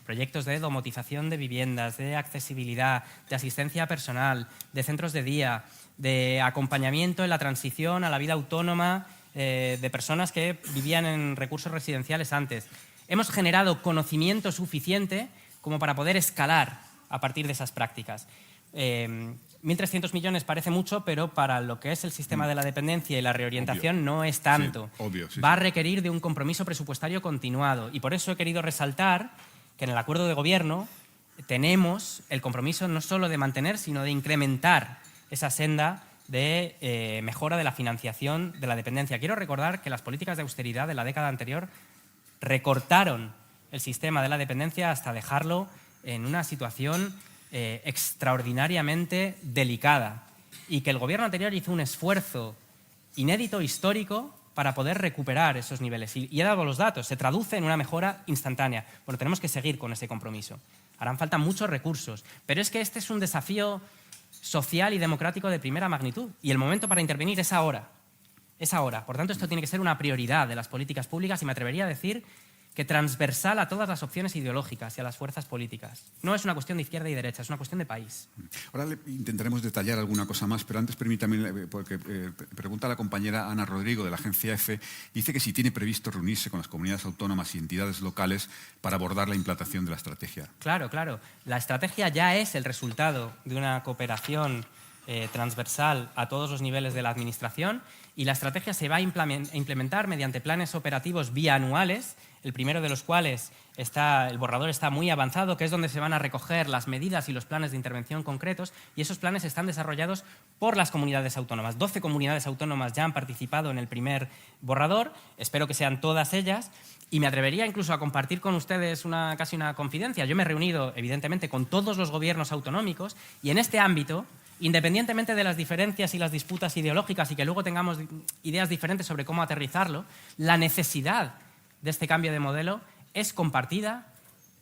Proyectos de domotización de viviendas, de accesibilidad, de asistencia personal, de centros de día, de acompañamiento en la transición a la vida autónoma de personas que vivían en recursos residenciales antes. Hemos generado conocimiento suficiente como para poder escalar a partir de esas prácticas. 1.300 millones parece mucho, pero para lo que es el sistema de la dependencia y la reorientación no es tanto. Sí, obvio, sí, Va a requerir de un compromiso presupuestario continuado, y por eso he querido resaltar que en el acuerdo de gobierno tenemos el compromiso no solo de mantener, sino de incrementar esa senda de mejora de la financiación de la dependencia. Quiero recordar que las políticas de austeridad de la década anterior recortaron el sistema de la dependencia hasta dejarlo en una situación extraordinariamente delicada, y que el gobierno anterior hizo un esfuerzo inédito, histórico, para poder recuperar esos niveles. Y he dado los datos, se traduce en una mejora instantánea. Bueno, tenemos que seguir con ese compromiso. Harán falta muchos recursos, pero es que este es un desafío social y democrático de primera magnitud, y el momento para intervenir es ahora. Es ahora. Por tanto, esto tiene que ser una prioridad de las políticas públicas, y me atrevería a decir que transversal a todas las opciones ideológicas y a las fuerzas políticas. No es una cuestión de izquierda y derecha, es una cuestión de país. Ahora intentaremos detallar alguna cosa más, pero antes permítame, porque pregunta a la compañera Ana Rodrigo de la agencia EFE, dice que si tiene previsto reunirse con las comunidades autónomas y entidades locales para abordar la implantación de la estrategia. Claro, claro. La estrategia ya es el resultado de una cooperación transversal a todos los niveles de la administración, y la estrategia se va a implementar mediante planes operativos bianuales, el primero de los cuales el borrador está muy avanzado, que es donde se van a recoger las medidas y los planes de intervención concretos, y esos planes están desarrollados por las comunidades autónomas. 12 comunidades autónomas ya han participado en el primer borrador, espero que sean todas ellas, y me atrevería incluso a compartir con ustedes casi una confidencia. Yo me he reunido, evidentemente, con todos los gobiernos autonómicos, y en este ámbito, independientemente de las diferencias y las disputas ideológicas, y que luego tengamos ideas diferentes sobre cómo aterrizarlo, la necesidad de este cambio de modelo es compartida,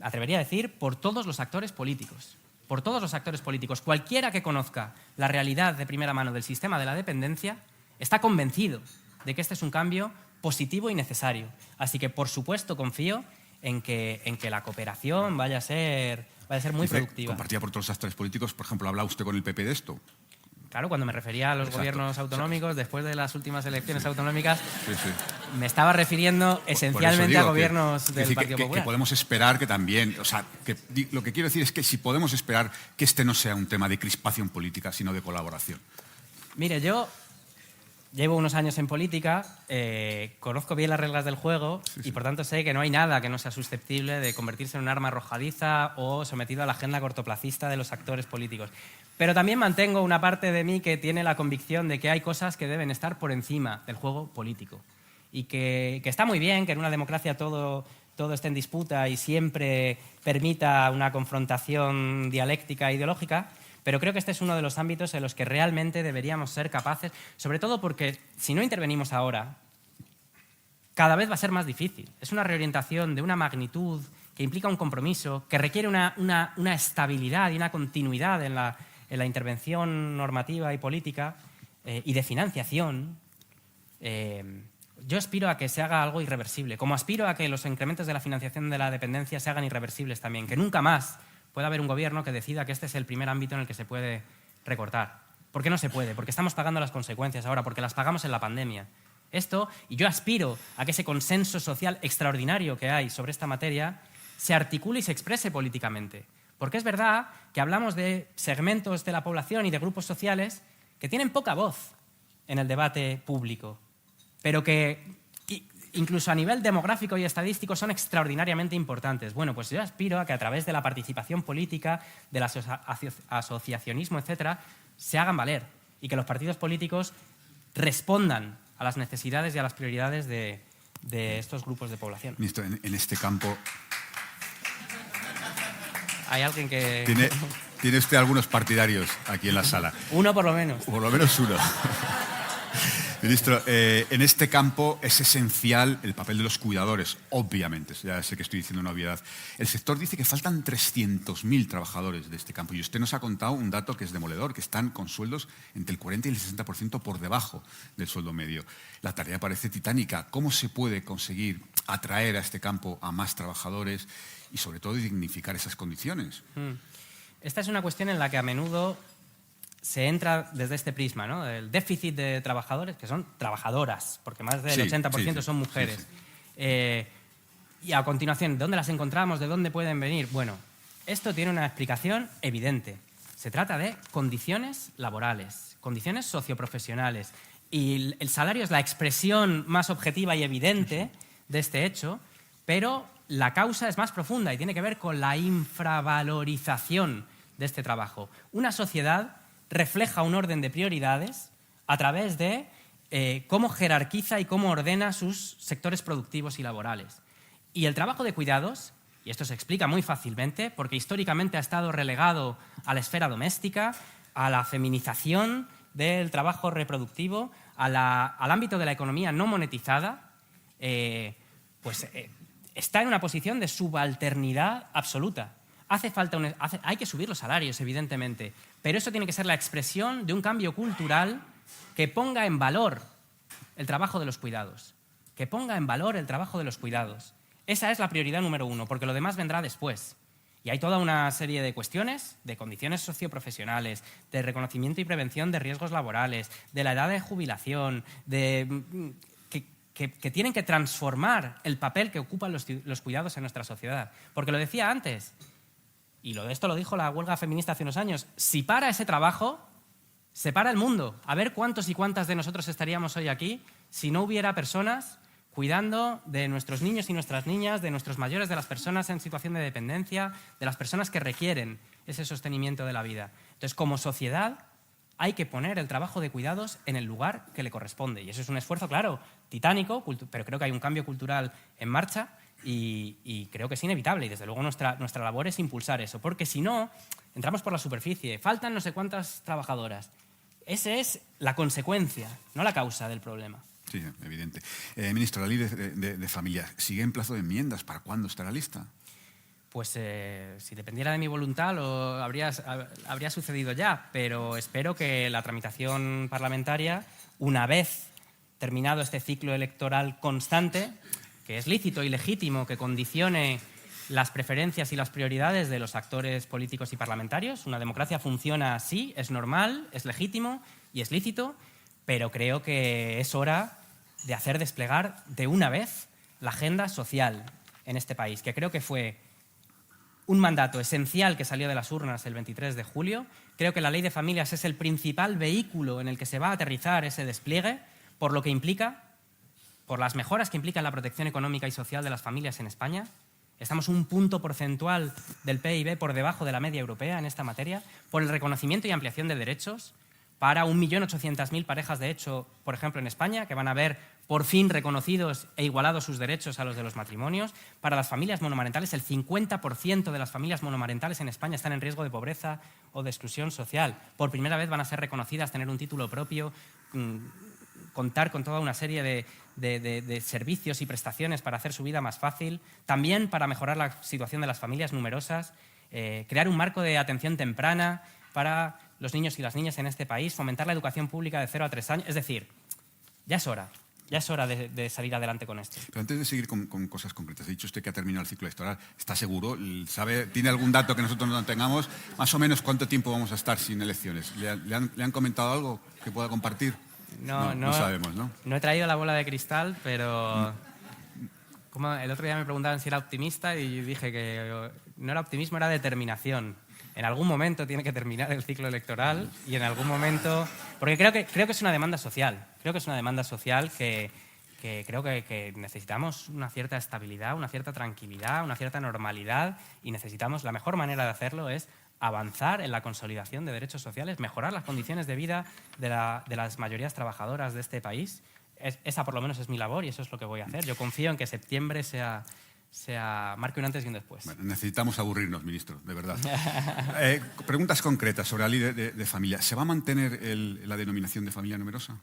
atrevería a decir, por todos los actores políticos. Por todos los actores políticos. Cualquiera que conozca la realidad de primera mano del sistema de la dependencia está convencido de que este es un cambio positivo y necesario. Así que, por supuesto, confío en que la cooperación vaya a ser muy productiva. Compartida por todos los actores políticos. Por ejemplo, ¿habla usted con el PP de esto? Claro, cuando me refería a los gobiernos autonómicos, después de las últimas elecciones autonómicas, Sí. me estaba refiriendo esencialmente a gobiernos del Partido Popular. Que podemos esperar que también, lo que quiero decir es que si podemos esperar que este no sea un tema de crispación política, sino de colaboración. Mire, yo llevo unos años en política, conozco bien las reglas del juego, y por tanto sé que no hay nada que no sea susceptible de convertirse en un arma arrojadiza o sometido a la agenda cortoplacista de los actores políticos. Pero también mantengo una parte de mí que tiene la convicción de que hay cosas que deben estar por encima del juego político, y que está muy bien que en una democracia todo esté en disputa y siempre permita una confrontación dialéctica e ideológica, pero creo que este es uno de los ámbitos en los que realmente deberíamos ser capaces, sobre todo porque si no intervenimos ahora, cada vez va a ser más difícil. Es una reorientación de una magnitud que implica un compromiso, que requiere una estabilidad y una continuidad en la intervención normativa y política y de financiación. yo aspiro a que se haga algo irreversible, como aspiro a que los incrementos de la financiación de la dependencia se hagan irreversibles también, que nunca más pueda haber un gobierno que decida que este es el primer ámbito en el que se puede recortar. ¿Por qué no se puede? Porque estamos pagando las consecuencias ahora, porque las pagamos en la pandemia. Esto, y yo aspiro a que ese consenso social extraordinario que hay sobre esta materia se articule y se exprese políticamente. Porque es verdad que hablamos de segmentos de la población y de grupos sociales que tienen poca voz en el debate público, pero que incluso a nivel demográfico y estadístico son extraordinariamente importantes. Bueno, pues yo aspiro a que a través de la participación política, del asociacionismo, etcétera, se hagan valer y que los partidos políticos respondan a las necesidades y a las prioridades de estos grupos de población. Ministro, en este campo... Hay alguien que... Tiene usted algunos partidarios aquí en la sala. Uno por lo menos. Por lo menos uno. Ministro, en este campo es esencial el papel de los cuidadores, obviamente. Ya sé que estoy diciendo una obviedad. El sector dice que faltan 300.000 trabajadores de este campo y usted nos ha contado un dato que es demoledor, que están con sueldos entre el 40 y el 60% por debajo del sueldo medio. La tarea parece titánica. ¿Cómo se puede conseguir atraer a este campo a más trabajadores y, sobre todo, dignificar esas condiciones? Esta es una cuestión en la que a menudo se entra desde este prisma, ¿no? El déficit de trabajadores, que son trabajadoras, porque más del 80% son mujeres. Y a continuación, ¿dónde las encontramos? ¿De dónde pueden venir? Bueno, esto tiene una explicación evidente. Se trata de condiciones laborales, condiciones socioprofesionales. Y el salario es la expresión más objetiva y evidente de este hecho, pero la causa es más profunda y tiene que ver con la infravalorización de este trabajo. Una sociedad refleja un orden de prioridades a través de cómo jerarquiza y cómo ordena sus sectores productivos y laborales. Y el trabajo de cuidados, y esto se explica muy fácilmente, porque históricamente ha estado relegado a la esfera doméstica, a la feminización del trabajo reproductivo, al ámbito de la economía no monetizada, está en una posición de subalternidad absoluta. Hay que subir los salarios, evidentemente, pero eso tiene que ser la expresión de un cambio cultural que ponga en valor el trabajo de los cuidados. Que ponga en valor el trabajo de los cuidados. Esa es la prioridad número uno, porque lo demás vendrá después. Y hay toda una serie de cuestiones, de condiciones socioprofesionales, de reconocimiento y prevención de riesgos laborales, de la edad de jubilación, que tienen que transformar el papel que ocupan los cuidados en nuestra sociedad. Porque lo decía antes, y esto lo dijo la huelga feminista hace unos años, si para ese trabajo, se para el mundo. A ver cuántos y cuántas de nosotros estaríamos hoy aquí si no hubiera personas cuidando de nuestros niños y nuestras niñas, de nuestros mayores, de las personas en situación de dependencia, de las personas que requieren ese sostenimiento de la vida. Entonces, como sociedad, hay que poner el trabajo de cuidados en el lugar que le corresponde. Y eso es un esfuerzo, claro, titánico, pero creo que hay un cambio cultural en marcha y creo que es inevitable. Y desde luego nuestra labor es impulsar eso, porque si no, entramos por la superficie. Faltan no sé cuántas trabajadoras. Esa es la consecuencia, no la causa del problema. Sí, evidente. Ministro, la ley de familia, ¿sigue en plazo de enmiendas? ¿Para cuándo estará lista? Pues si dependiera de mi voluntad habría sucedido ya, pero espero que la tramitación parlamentaria, una vez terminado este ciclo electoral constante, que es lícito y legítimo que condicione las preferencias y las prioridades de los actores políticos y parlamentarios. Una democracia funciona así, es normal, es legítimo y es lícito, pero creo que es hora de hacer desplegar de una vez la agenda social en este país, que creo que fue un mandato esencial que salió de las urnas el 23 de julio. Creo que la Ley de Familias es el principal vehículo en el que se va a aterrizar ese despliegue, por lo que implica, por las mejoras que implica en la protección económica y social de las familias en España. Estamos un punto porcentual del PIB por debajo de la media europea en esta materia, por el reconocimiento y ampliación de derechos para 1.800.000 parejas de hecho, por ejemplo, en España, que van a ver por fin reconocidos e igualados sus derechos a los de los matrimonios. Para las familias monomarentales, el 50% de las familias monomarentales en España están en riesgo de pobreza o de exclusión social. Por primera vez van a ser reconocidas, tener un título propio, contar con toda una serie de servicios y prestaciones para hacer su vida más fácil. También para mejorar la situación de las familias numerosas, crear un marco de atención temprana para los niños y las niñas en este país, fomentar la educación pública de 0 a 3 años. Es decir, ya es hora. Ya es hora de salir adelante con esto. Pero antes de seguir con cosas concretas, ha dicho usted que ha terminado el ciclo electoral. ¿Está seguro? ¿Tiene algún dato que nosotros no tengamos? Más o menos, ¿cuánto tiempo vamos a estar sin elecciones? ¿Le han comentado algo que pueda compartir? No sabemos, ¿no? No he traído la bola de cristal, pero como el otro día me preguntaban si era optimista y dije que no era optimismo, era determinación. En algún momento tiene que terminar el ciclo electoral y en algún momento... Porque creo que es una demanda social. Creo que es una demanda social que creo que necesitamos una cierta estabilidad, una cierta tranquilidad, una cierta normalidad y necesitamos... La mejor manera de hacerlo es avanzar en la consolidación de derechos sociales, mejorar las condiciones de vida de las mayorías trabajadoras de este país. Esa por lo menos es mi labor y eso es lo que voy a hacer. Yo confío en que septiembre marque un antes y un después. Bueno, necesitamos aburrirnos, ministro, de verdad. Preguntas concretas sobre la ley de familia. ¿Se va a mantener la denominación de familia numerosa?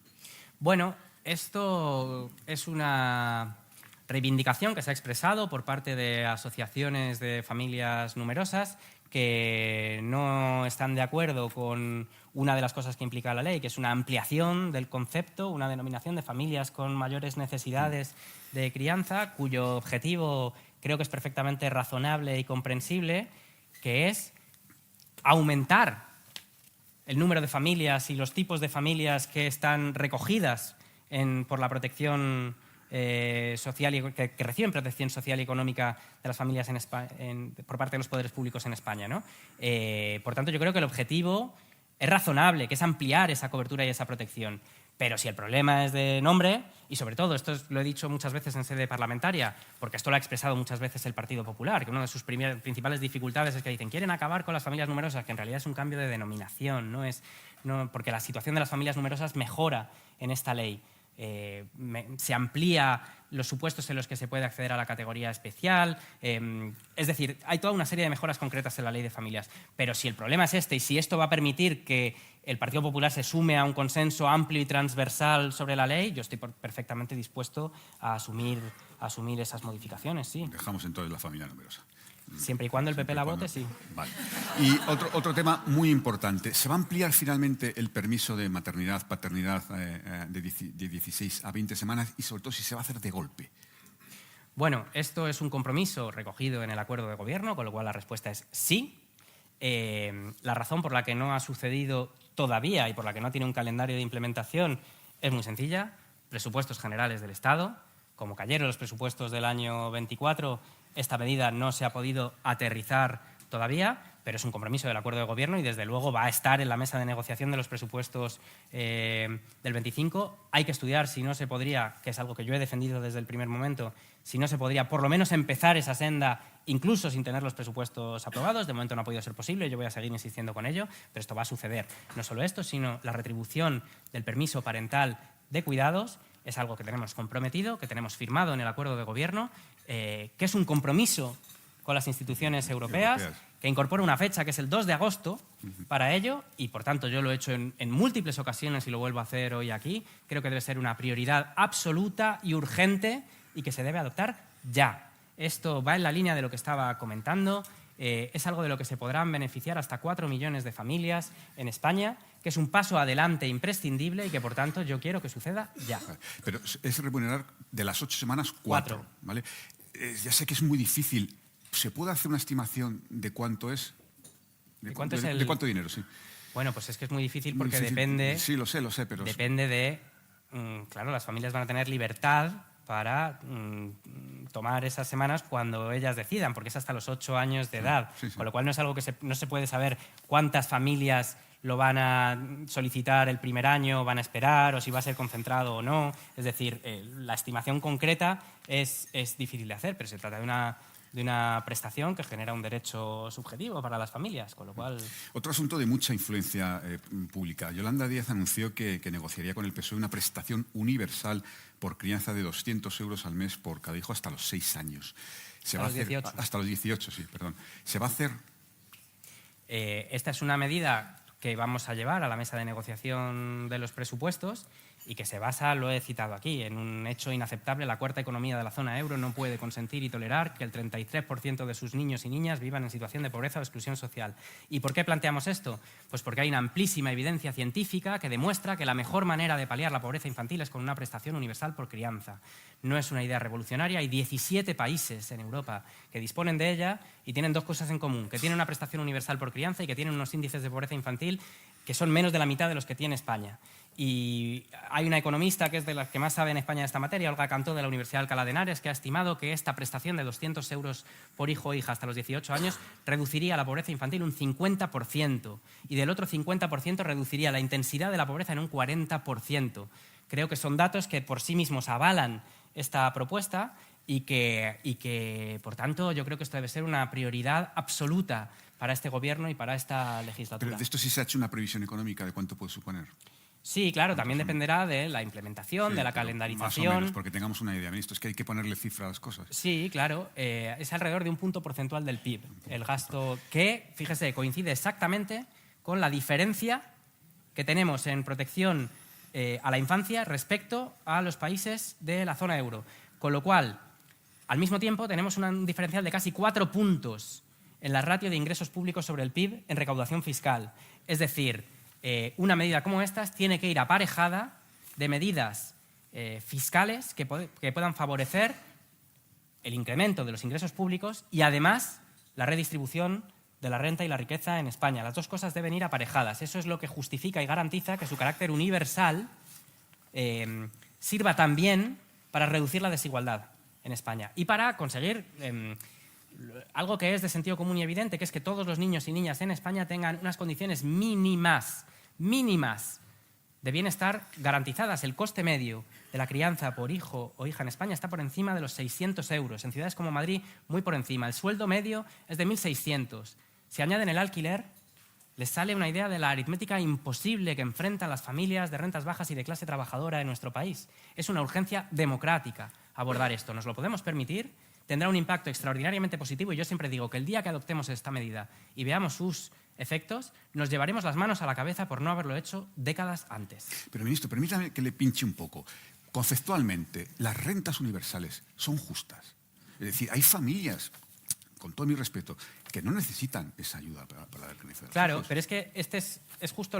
Bueno, esto es una reivindicación que se ha expresado por parte de asociaciones de familias numerosas que no están de acuerdo con una de las cosas que implica la ley, que es una ampliación del concepto, una denominación de familias con mayores necesidades de crianza, cuyo objetivo creo que es perfectamente razonable y comprensible, que es aumentar el número de familias y los tipos de familias que están recogidas por la protección social y que reciben protección social y económica de las familias por parte de los poderes públicos en España, ¿no? Por tanto, yo creo que el objetivo es razonable, que es ampliar esa cobertura y esa protección. Pero si el problema es de nombre, y sobre todo, esto lo he dicho muchas veces en sede parlamentaria, porque esto lo ha expresado muchas veces el Partido Popular, que una de sus principales dificultades es que dicen quieren acabar con las familias numerosas, que en realidad es un cambio de denominación, porque la situación de las familias numerosas mejora en esta ley. Se amplía los supuestos en los que se puede acceder a la categoría especial. Es decir, hay toda una serie de mejoras concretas en la ley de familias. Pero si el problema es este y si esto va a permitir que el Partido Popular se sume a un consenso amplio y transversal sobre la ley, yo estoy perfectamente dispuesto a asumir esas modificaciones, sí. Dejamos entonces la familia numerosa. Siempre y cuando el PP la vote, sí. Vale. Y otro tema muy importante. ¿Se va a ampliar finalmente el permiso de maternidad, paternidad de 16 a 20 semanas y sobre todo si se va a hacer de golpe? Bueno, esto es un compromiso recogido en el acuerdo de gobierno, con lo cual la respuesta es sí. La razón por la que no ha sucedido todavía y por la que no tiene un calendario de implementación es muy sencilla. Presupuestos generales del Estado. Como cayeron los presupuestos del año 24, esta medida no se ha podido aterrizar todavía, pero es un compromiso del acuerdo de gobierno y desde luego va a estar en la mesa de negociación de los presupuestos del 25. Hay que estudiar si no se podría, que es algo que yo he defendido desde el primer momento, si no se podría por lo menos empezar esa senda incluso sin tener los presupuestos aprobados. De momento no ha podido ser posible, yo voy a seguir insistiendo con ello, pero esto va a suceder. No solo esto, sino la retribución del permiso parental de cuidados es algo que tenemos comprometido, que tenemos firmado en el acuerdo de gobierno, que es un compromiso con las instituciones europeas, que incorpora una fecha que es el 2 de agosto para ello y, por tanto, yo lo he hecho en múltiples ocasiones y lo vuelvo a hacer hoy aquí. Creo que debe ser una prioridad absoluta y urgente y que se debe adoptar ya. Esto va en la línea de lo que estaba comentando. Es algo de lo que se podrán beneficiar hasta 4 millones de familias en España, que es un paso adelante imprescindible y que, por tanto, yo quiero que suceda ya. Pero es remunerar de las 8 semanas 4, ¿vale? Ya sé que es muy difícil. ¿Se puede hacer una estimación de cuánto es? ¿De cuánto dinero? Sí. Bueno, pues es que es muy difícil porque depende... Sí, lo sé, pero... Depende de... Claro, las familias van a tener libertad para tomar esas semanas cuando ellas decidan, porque es hasta los 8 años de edad, con lo cual no es algo que no se puede saber cuántas familias lo van a solicitar el primer año, van a esperar, o si va a ser concentrado o no. Es decir, la estimación concreta es difícil de hacer, pero se trata de una prestación que genera un derecho subjetivo para las familias, con lo cual... Otro asunto de mucha influencia pública. Yolanda Díaz anunció que negociaría con el PSOE una prestación universal por crianza de 200 euros al mes por cada hijo hasta los 6 años. Hasta los 18. Hasta los 18, sí, perdón. ¿Se va a hacer? Esta es una medida que vamos a llevar a la mesa de negociación de los presupuestos y que se basa, lo he citado aquí, en un hecho inaceptable. La cuarta economía de la zona euro no puede consentir y tolerar que el 33% de sus niños y niñas vivan en situación de pobreza o exclusión social. ¿Y por qué planteamos esto? Pues porque hay una amplísima evidencia científica que demuestra que la mejor manera de paliar la pobreza infantil es con una prestación universal por crianza. No es una idea revolucionaria, hay 17 países en Europa que disponen de ella y tienen dos cosas en común, que tienen una prestación universal por crianza y que tienen unos índices de pobreza infantil que son menos de la mitad de los que tiene España. Y hay una economista que es de las que más sabe en España de esta materia, Olga Cantó, de la Universidad de Alcalá de Henares, que ha estimado que esta prestación de 200 euros por hijo o hija hasta los 18 años reduciría la pobreza infantil un 50% y del otro 50% reduciría la intensidad de la pobreza en un 40%. Creo que son datos que por sí mismos avalan esta propuesta y que, por tanto, yo creo que esto debe ser una prioridad absoluta para este Gobierno y para esta legislatura. Pero de esto sí se ha hecho una previsión económica de cuánto puede suponer. Sí, claro, también dependerá de la implementación, Sí, de la pero calendarización. Más o menos, porque tengamos una idea, ministro. Es que hay que ponerle cifra a las cosas. Sí, claro. Es alrededor de un punto porcentual del PIB. El gasto que, fíjese, coincide exactamente con la diferencia que tenemos en protección a la infancia respecto a los países de la zona euro. Con lo cual, al mismo tiempo, tenemos un diferencial de casi 4 puntos en la ratio de ingresos públicos sobre el PIB en recaudación fiscal. Es decir, una medida como estas tiene que ir aparejada de medidas fiscales que puedan favorecer el incremento de los ingresos públicos y, además, la redistribución de la renta y la riqueza en España. Las dos cosas deben ir aparejadas. Eso es lo que justifica y garantiza que su carácter universal sirva también para reducir la desigualdad en España y para conseguir algo que es de sentido común y evidente, que es que todos los niños y niñas en España tengan unas condiciones mínimas de bienestar garantizadas. El coste medio de la crianza por hijo o hija en España está por encima de los 600 euros. En ciudades como Madrid, muy por encima. El sueldo medio es de 1.600. Si añaden el alquiler, les sale una idea de la aritmética imposible que enfrentan las familias de rentas bajas y de clase trabajadora en nuestro país. Es una urgencia democrática abordar esto. ¿Nos lo podemos permitir? Tendrá un impacto extraordinariamente positivo y yo siempre digo que el día que adoptemos esta medida y veamos sus efectos, nos llevaremos las manos a la cabeza por no haberlo hecho décadas antes. Pero, ministro, permítame que le pinche un poco. Conceptualmente, las rentas universales son justas. Es decir, hay familias, con todo mi respeto, que no necesitan esa ayuda para la crianza. Claro, pero es que este es justo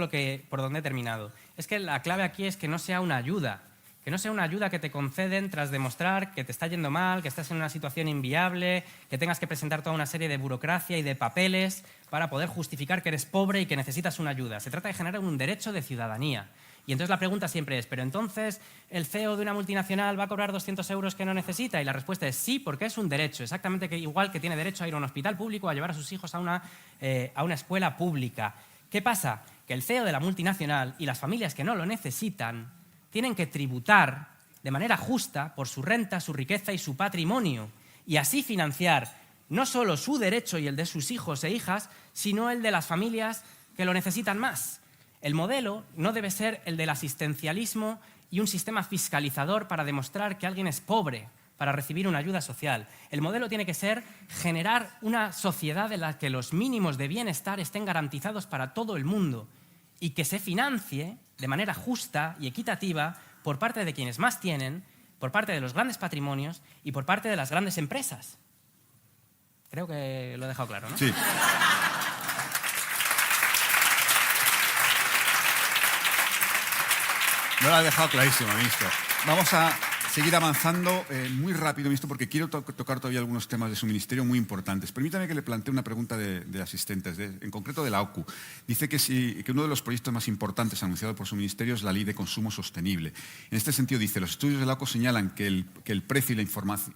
por donde he terminado. Es que la clave aquí es que no sea una ayuda. Que no sea una ayuda que te conceden tras demostrar que te está yendo mal, que estás en una situación inviable, que tengas que presentar toda una serie de burocracia y de papeles para poder justificar que eres pobre y que necesitas una ayuda. Se trata de generar un derecho de ciudadanía. Y entonces la pregunta siempre es, ¿pero entonces el CEO de una multinacional va a cobrar 200 euros que no necesita? Y la respuesta es sí, porque es un derecho, exactamente igual que tiene derecho a ir a un hospital público o a llevar a sus hijos a una escuela pública. ¿Qué pasa? Que el CEO de la multinacional y las familias que no lo necesitan tienen que tributar de manera justa por su renta, su riqueza y su patrimonio, y así financiar no solo su derecho y el de sus hijos e hijas, sino el de las familias que lo necesitan más. El modelo no debe ser el del asistencialismo y un sistema fiscalizador para demostrar que alguien es pobre para recibir una ayuda social. El modelo tiene que ser generar una sociedad en la que los mínimos de bienestar estén garantizados para todo el mundo y que se financie de manera justa y equitativa por parte de quienes más tienen, por parte de los grandes patrimonios y por parte de las grandes empresas. Creo que lo he dejado claro, ¿no? Sí. No lo ha dejado clarísimo, ministro. Vamos a seguir avanzando muy rápido, ministro, porque quiero tocar todavía algunos temas de su ministerio muy importantes. Permítame que le plantee una pregunta de asistentes, en concreto de la OCU. Dice que uno de los proyectos más importantes anunciado por su ministerio es la Ley de Consumo Sostenible. En este sentido, dice, los estudios de la OCU señalan que el precio y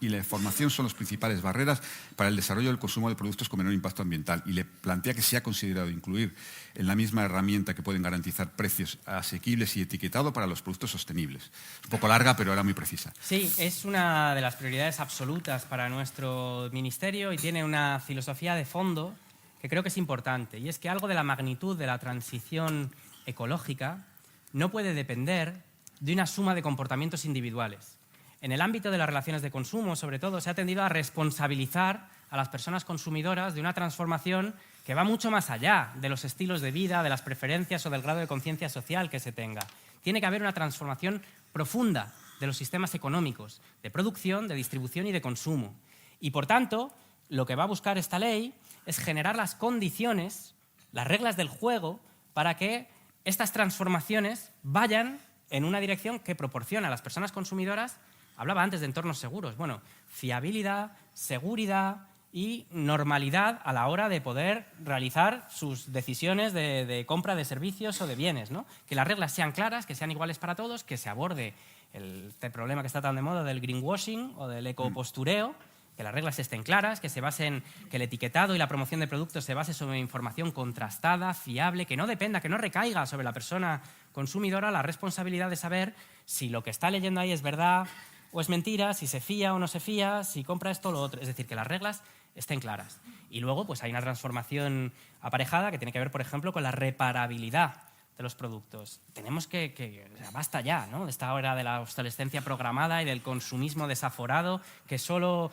la información son las principales barreras para el desarrollo del consumo de productos con menor impacto ambiental, y le plantea que se ha considerado incluir en la misma herramienta que pueden garantizar precios asequibles y etiquetado para los productos sostenibles. Es un poco larga, pero era muy precisa. Sí, es una de las prioridades absolutas para nuestro ministerio y tiene una filosofía de fondo que creo que es importante, y es que algo de la magnitud de la transición ecológica no puede depender de una suma de comportamientos individuales. En el ámbito de las relaciones de consumo, sobre todo, se ha tendido a responsabilizar a las personas consumidoras de una transformación que va mucho más allá de los estilos de vida, de las preferencias o del grado de conciencia social que se tenga. Tiene que haber una transformación profunda de los sistemas económicos, de producción, de distribución y de consumo. Y, por tanto, lo que va a buscar esta ley es generar las condiciones, las reglas del juego, para que estas transformaciones vayan en una dirección que proporciona a las personas consumidoras, hablaba antes de entornos seguros, bueno, fiabilidad, seguridad y normalidad a la hora de poder realizar sus decisiones de compra de servicios o de bienes, ¿no? Que las reglas sean claras, que sean iguales para todos, que se aborde este problema que está tan de moda del greenwashing o del ecopostureo, que las reglas estén claras, que el etiquetado y la promoción de productos se base sobre información contrastada, fiable, que no dependa, que no recaiga sobre la persona consumidora la responsabilidad de saber si lo que está leyendo ahí es verdad o es mentira, si se fía o no se fía, si compra esto o lo otro. Es decir, que las reglas estén claras. Y luego pues hay una transformación aparejada que tiene que ver, por ejemplo, con la reparabilidad de los productos. Tenemos que o sea, basta ya, ¿no?, de esta hora de la obsolescencia programada y del consumismo desaforado que solo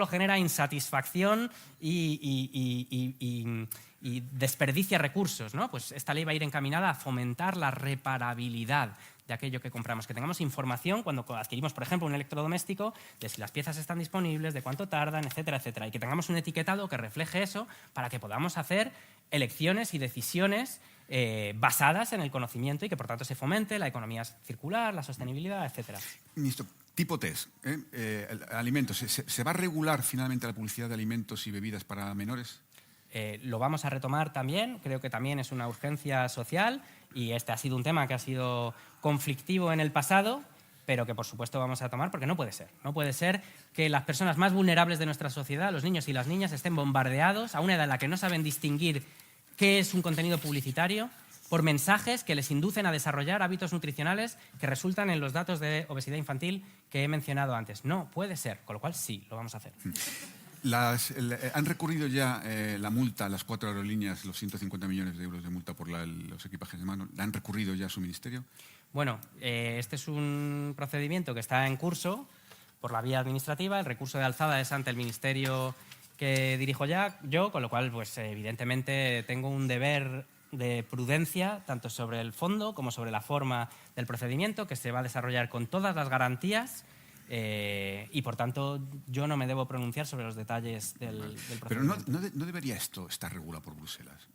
genera insatisfacción y desperdicia recursos, ¿no? Pues esta ley va a ir encaminada a fomentar la reparabilidad de aquello que compramos, que tengamos información cuando adquirimos, por ejemplo, un electrodoméstico, de si las piezas están disponibles, de cuánto tardan, etcétera, etcétera, y que tengamos un etiquetado que refleje eso para que podamos hacer elecciones y decisiones basadas en el conocimiento y que, por tanto, se fomente la economía circular, la sostenibilidad, etcétera. Ministro, tipo test, alimentos. ¿Se va a regular finalmente la publicidad de alimentos y bebidas para menores? Lo vamos a retomar también, creo que también es una urgencia social y este ha sido un tema que ha sido conflictivo en el pasado, pero que por supuesto vamos a tomar porque no puede ser. No puede ser que las personas más vulnerables de nuestra sociedad, los niños y las niñas, estén bombardeados a una edad en la que no saben distinguir qué es un contenido publicitario por mensajes que les inducen a desarrollar hábitos nutricionales que resultan en los datos de obesidad infantil que he mencionado antes. No puede ser, con lo cual sí, lo vamos a hacer. ¿Han recurrido ya la multa, las 4 aerolíneas, los 150 millones de euros de multa por los equipajes de mano? ¿La han recurrido ya a su ministerio? Bueno, este es un procedimiento que está en curso por la vía administrativa. El recurso de alzada es ante el ministerio que dirijo yo, con lo cual, pues evidentemente tengo un deber de prudencia tanto sobre el fondo como sobre la forma del procedimiento, que se va a desarrollar con todas las garantías. Y, por tanto, yo no me debo pronunciar sobre los detalles del procedimiento. Pero ¿no debería esto estar regulado por Bruselas?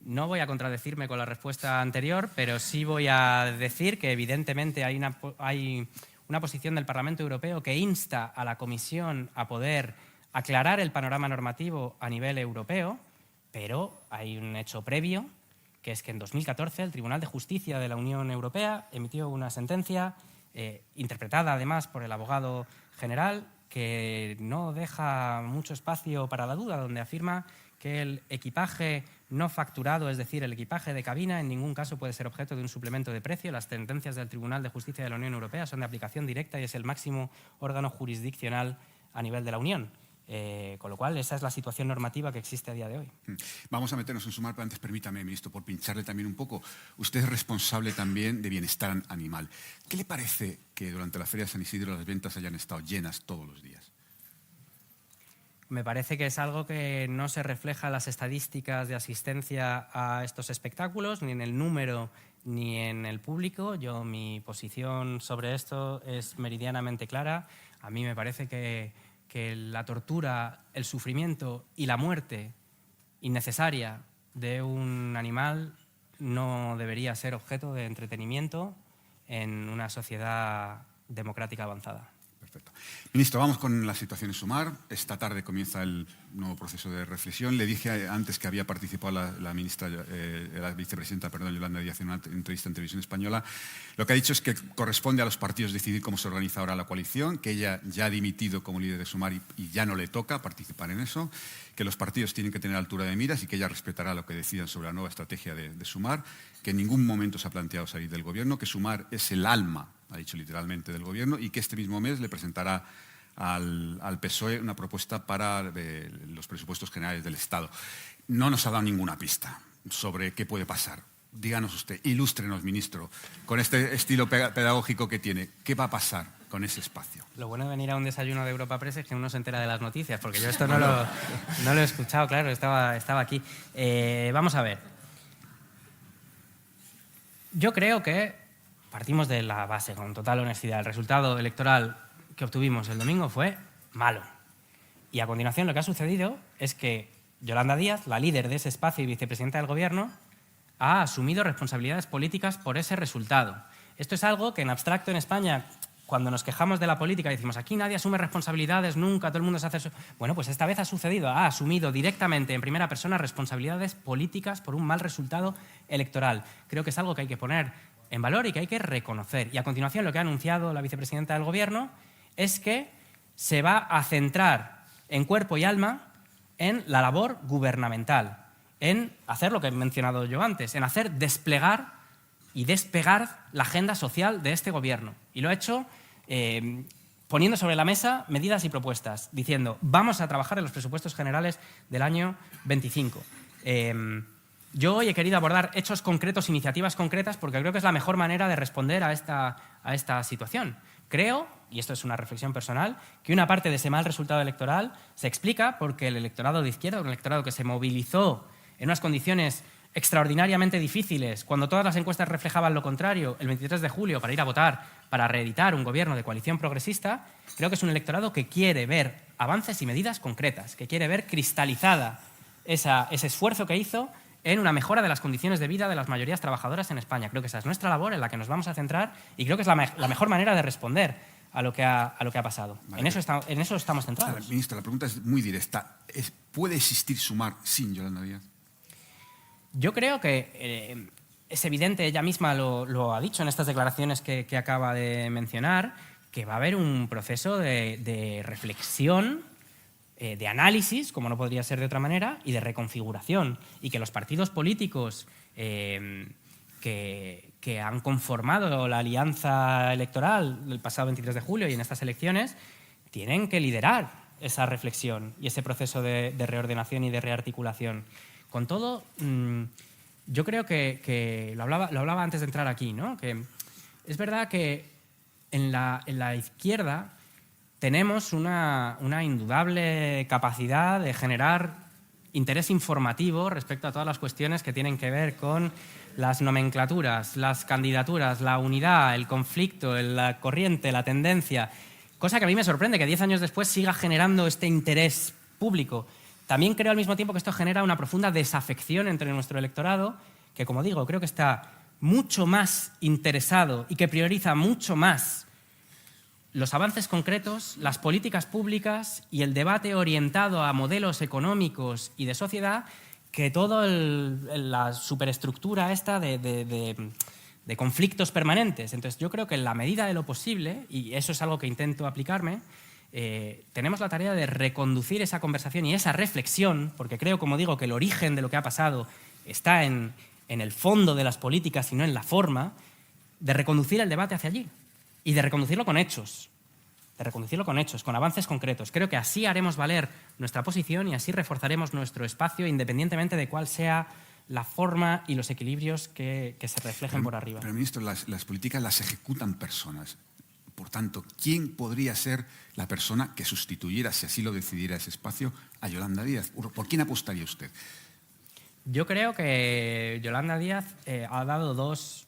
No voy a contradecirme con la respuesta anterior, pero sí voy a decir que, evidentemente, hay una posición del Parlamento Europeo que insta a la Comisión a poder aclarar el panorama normativo a nivel europeo, pero hay un hecho previo, que es que en 2014 el Tribunal de Justicia de la Unión Europea emitió una sentencia interpretada además por el abogado general, que no deja mucho espacio para la duda, donde afirma que el equipaje no facturado, es decir, el equipaje de cabina, en ningún caso puede ser objeto de un suplemento de precio. Las sentencias del Tribunal de Justicia de la Unión Europea son de aplicación directa y es el máximo órgano jurisdiccional a nivel de la Unión. Con lo cual, esa es la situación normativa que existe a día de hoy. Vamos a meternos en Sumar, pero antes permítame, ministro, por pincharle también un poco. Usted es responsable también de bienestar animal. ¿Qué le parece que durante la Feria de San Isidro las ventas hayan estado llenas todos los días? Me parece que es algo que no se refleja en las estadísticas de asistencia a estos espectáculos, ni en el número ni en el público. Mi posición sobre esto es meridianamente clara. A mí me parece que la tortura, el sufrimiento y la muerte innecesaria de un animal no debería ser objeto de entretenimiento en una sociedad democrática avanzada. Perfecto. Ministro, vamos con la situación en Sumar. Esta tarde comienza el nuevo proceso de reflexión. Le dije antes que había participado la vicepresidenta Yolanda Díaz en una entrevista en Televisión Española. Lo que ha dicho es que corresponde a los partidos decidir cómo se organiza ahora la coalición, que ella ya ha dimitido como líder de Sumar y ya no le toca participar en eso, que los partidos tienen que tener altura de miras y que ella respetará lo que decidan sobre la nueva estrategia de Sumar, que en ningún momento se ha planteado salir del gobierno, que Sumar es el alma, ha dicho literalmente, del gobierno y que este mismo mes le presentará al PSOE una propuesta para los presupuestos generales del Estado. No nos ha dado ninguna pista sobre qué puede pasar. Díganos usted, ilústrenos, ministro, con este estilo pedagógico que tiene, ¿qué va a pasar con ese espacio? Lo bueno de venir a un desayuno de Europa Press es que uno se entera de las noticias, porque yo esto no lo he escuchado, claro, estaba aquí. Vamos a ver. Yo creo que partimos de la base, con total honestidad. El resultado electoral que obtuvimos el domingo fue malo. Y a continuación lo que ha sucedido es que Yolanda Díaz, la líder de ese espacio y vicepresidenta del Gobierno, ha asumido responsabilidades políticas por ese resultado. Esto es algo que en abstracto en España, cuando nos quejamos de la política, decimos aquí nadie asume responsabilidades, nunca, todo el mundo se hace... Bueno, pues esta vez ha sucedido, ha asumido directamente en primera persona responsabilidades políticas por un mal resultado electoral. Creo que es algo que hay que poner en valor y que hay que reconocer. Y a continuación lo que ha anunciado la vicepresidenta del Gobierno es que se va a centrar en cuerpo y alma en la labor gubernamental, en hacer lo que he mencionado yo antes, en hacer desplegar y despegar la agenda social de este Gobierno. Y lo ha hecho poniendo sobre la mesa medidas y propuestas, diciendo vamos a trabajar en los presupuestos generales del año 25. Yo hoy he querido abordar hechos concretos, iniciativas concretas, porque creo que es la mejor manera de responder a esta situación. Creo, y esto es una reflexión personal, que una parte de ese mal resultado electoral se explica porque el electorado de izquierda, un electorado que se movilizó en unas condiciones extraordinariamente difíciles, cuando todas las encuestas reflejaban lo contrario, el 23 de julio, para ir a votar, para reeditar un gobierno de coalición progresista, creo que es un electorado que quiere ver avances y medidas concretas, que quiere ver cristalizada ese esfuerzo que hizo en una mejora de las condiciones de vida de las mayorías trabajadoras en España. Creo que esa es nuestra labor en la que nos vamos a centrar y creo que es la mejor manera de responder a lo que ha pasado. Vale, en eso estamos centrados. A ver, ministro, la pregunta es muy directa. ¿Puede existir Sumar sin Yolanda Díaz? Yo creo que es evidente, ella misma lo ha dicho en estas declaraciones que acaba de mencionar, que va a haber un proceso de reflexión, de análisis, como no podría ser de otra manera, y de reconfiguración, y que los partidos políticos que han conformado la alianza electoral del pasado 23 de julio y en estas elecciones tienen que liderar esa reflexión y ese proceso de reordenación y de rearticulación. Con todo, yo creo que lo hablaba antes de entrar aquí, ¿no? Que es verdad que en la izquierda tenemos una indudable capacidad de generar interés informativo respecto a todas las cuestiones que tienen que ver con las nomenclaturas, las candidaturas, la unidad, el conflicto, la corriente, la tendencia, cosa que a mí me sorprende que 10 años después siga generando este interés público. También creo al mismo tiempo que esto genera una profunda desafección entre nuestro electorado, que, como digo, creo que está mucho más interesado y que prioriza mucho más los avances concretos, las políticas públicas y el debate orientado a modelos económicos y de sociedad que toda la superestructura esta de conflictos permanentes. Entonces, yo creo que en la medida de lo posible, y eso es algo que intento aplicarme, tenemos la tarea de reconducir esa conversación y esa reflexión, porque creo, como digo, que el origen de lo que ha pasado está en el fondo de las políticas y no en la forma, de reconducir el debate hacia allí y de reconducirlo con hechos, con avances concretos. Creo que así haremos valer nuestra posición y así reforzaremos nuestro espacio independientemente de cuál sea la forma y los equilibrios que se reflejen por arriba. Pero, ministro, las políticas las ejecutan personas. Por tanto, ¿quién podría ser la persona que sustituyera, si así lo decidiera ese espacio, a Yolanda Díaz? ¿Por quién apostaría usted? Yo creo que Yolanda Díaz ha dado dos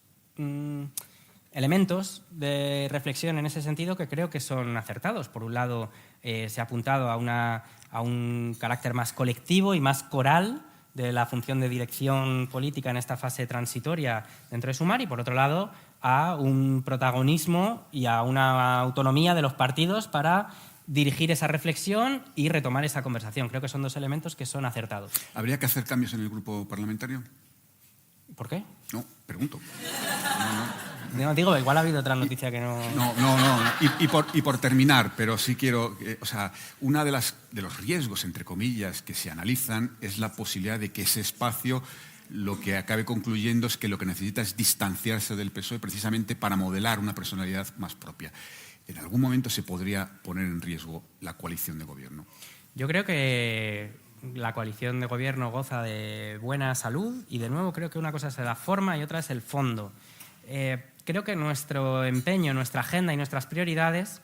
elementos de reflexión en ese sentido que creo que son acertados. Por un lado, se ha apuntado a un carácter más colectivo y más coral de la función de dirección política en esta fase transitoria dentro de Sumar y, por otro lado, a un protagonismo y a una autonomía de los partidos para dirigir esa reflexión y retomar esa conversación. Creo que son dos elementos que son acertados. ¿Habría que hacer cambios en el grupo parlamentario? ¿Por qué? No, pregunto. No, digo, igual ha habido otra noticia que no... No. Y por terminar, pero sí quiero... uno de los riesgos, entre comillas, que se analizan es la posibilidad de que ese espacio lo que acabe concluyendo es que lo que necesita es distanciarse del PSOE precisamente para modelar una personalidad más propia. ¿En algún momento se podría poner en riesgo la coalición de gobierno? Yo creo que la coalición de gobierno goza de buena salud y, de nuevo, creo que una cosa es la forma y otra es el fondo. Creo que nuestro empeño, nuestra agenda y nuestras prioridades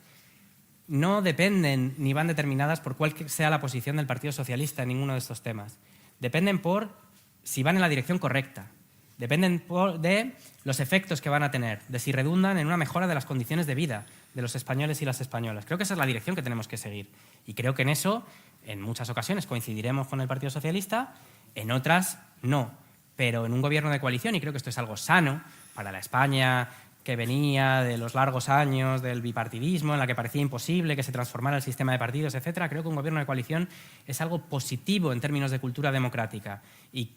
no dependen ni van determinadas por cuál sea la posición del Partido Socialista en ninguno de estos temas. Dependen por si van en la dirección correcta. dependen de los efectos que van a tener, de si redundan en una mejora de las condiciones de vida de los españoles y las españolas. Creo que esa es la dirección que tenemos que seguir. Y creo que en eso, en muchas ocasiones, coincidiremos con el Partido Socialista, en otras no. Pero en un gobierno de coalición, y creo que esto es algo sano para la España que venía de los largos años del bipartidismo, en la que parecía imposible que se transformara el sistema de partidos, etcétera, creo que un gobierno de coalición es algo positivo en términos de cultura democrática. Y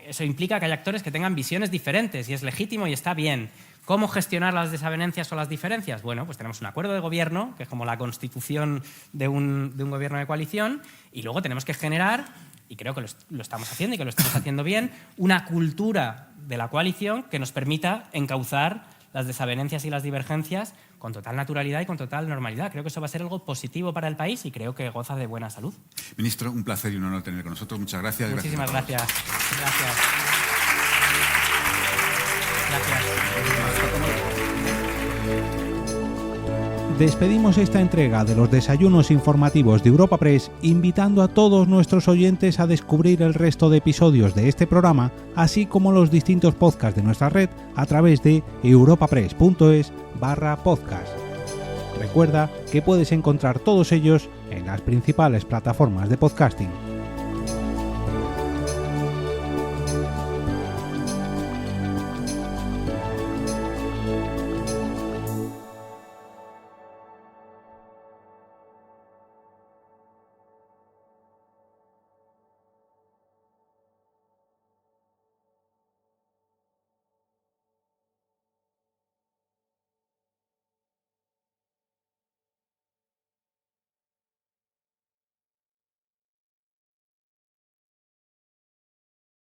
eso implica que hay actores que tengan visiones diferentes, y es legítimo y está bien. ¿Cómo gestionar las desavenencias o las diferencias? Bueno, pues tenemos un acuerdo de gobierno, que es como la constitución de un gobierno de coalición, y luego tenemos que generar, y creo que lo estamos haciendo y que lo estamos haciendo bien, una cultura de la coalición que nos permita encauzar las desavenencias y las divergencias con total naturalidad y con total normalidad. Creo que eso va a ser algo positivo para el país y creo que goza de buena salud. Ministro, un placer y un honor tener con nosotros. Muchas gracias. Muchísimas gracias. Gracias. Despedimos esta entrega de los desayunos informativos de Europa Press invitando a todos nuestros oyentes a descubrir el resto de episodios de este programa, así como los distintos podcasts de nuestra red a través de europapress.es/podcast. Recuerda que puedes encontrar todos ellos en las principales plataformas de podcasting.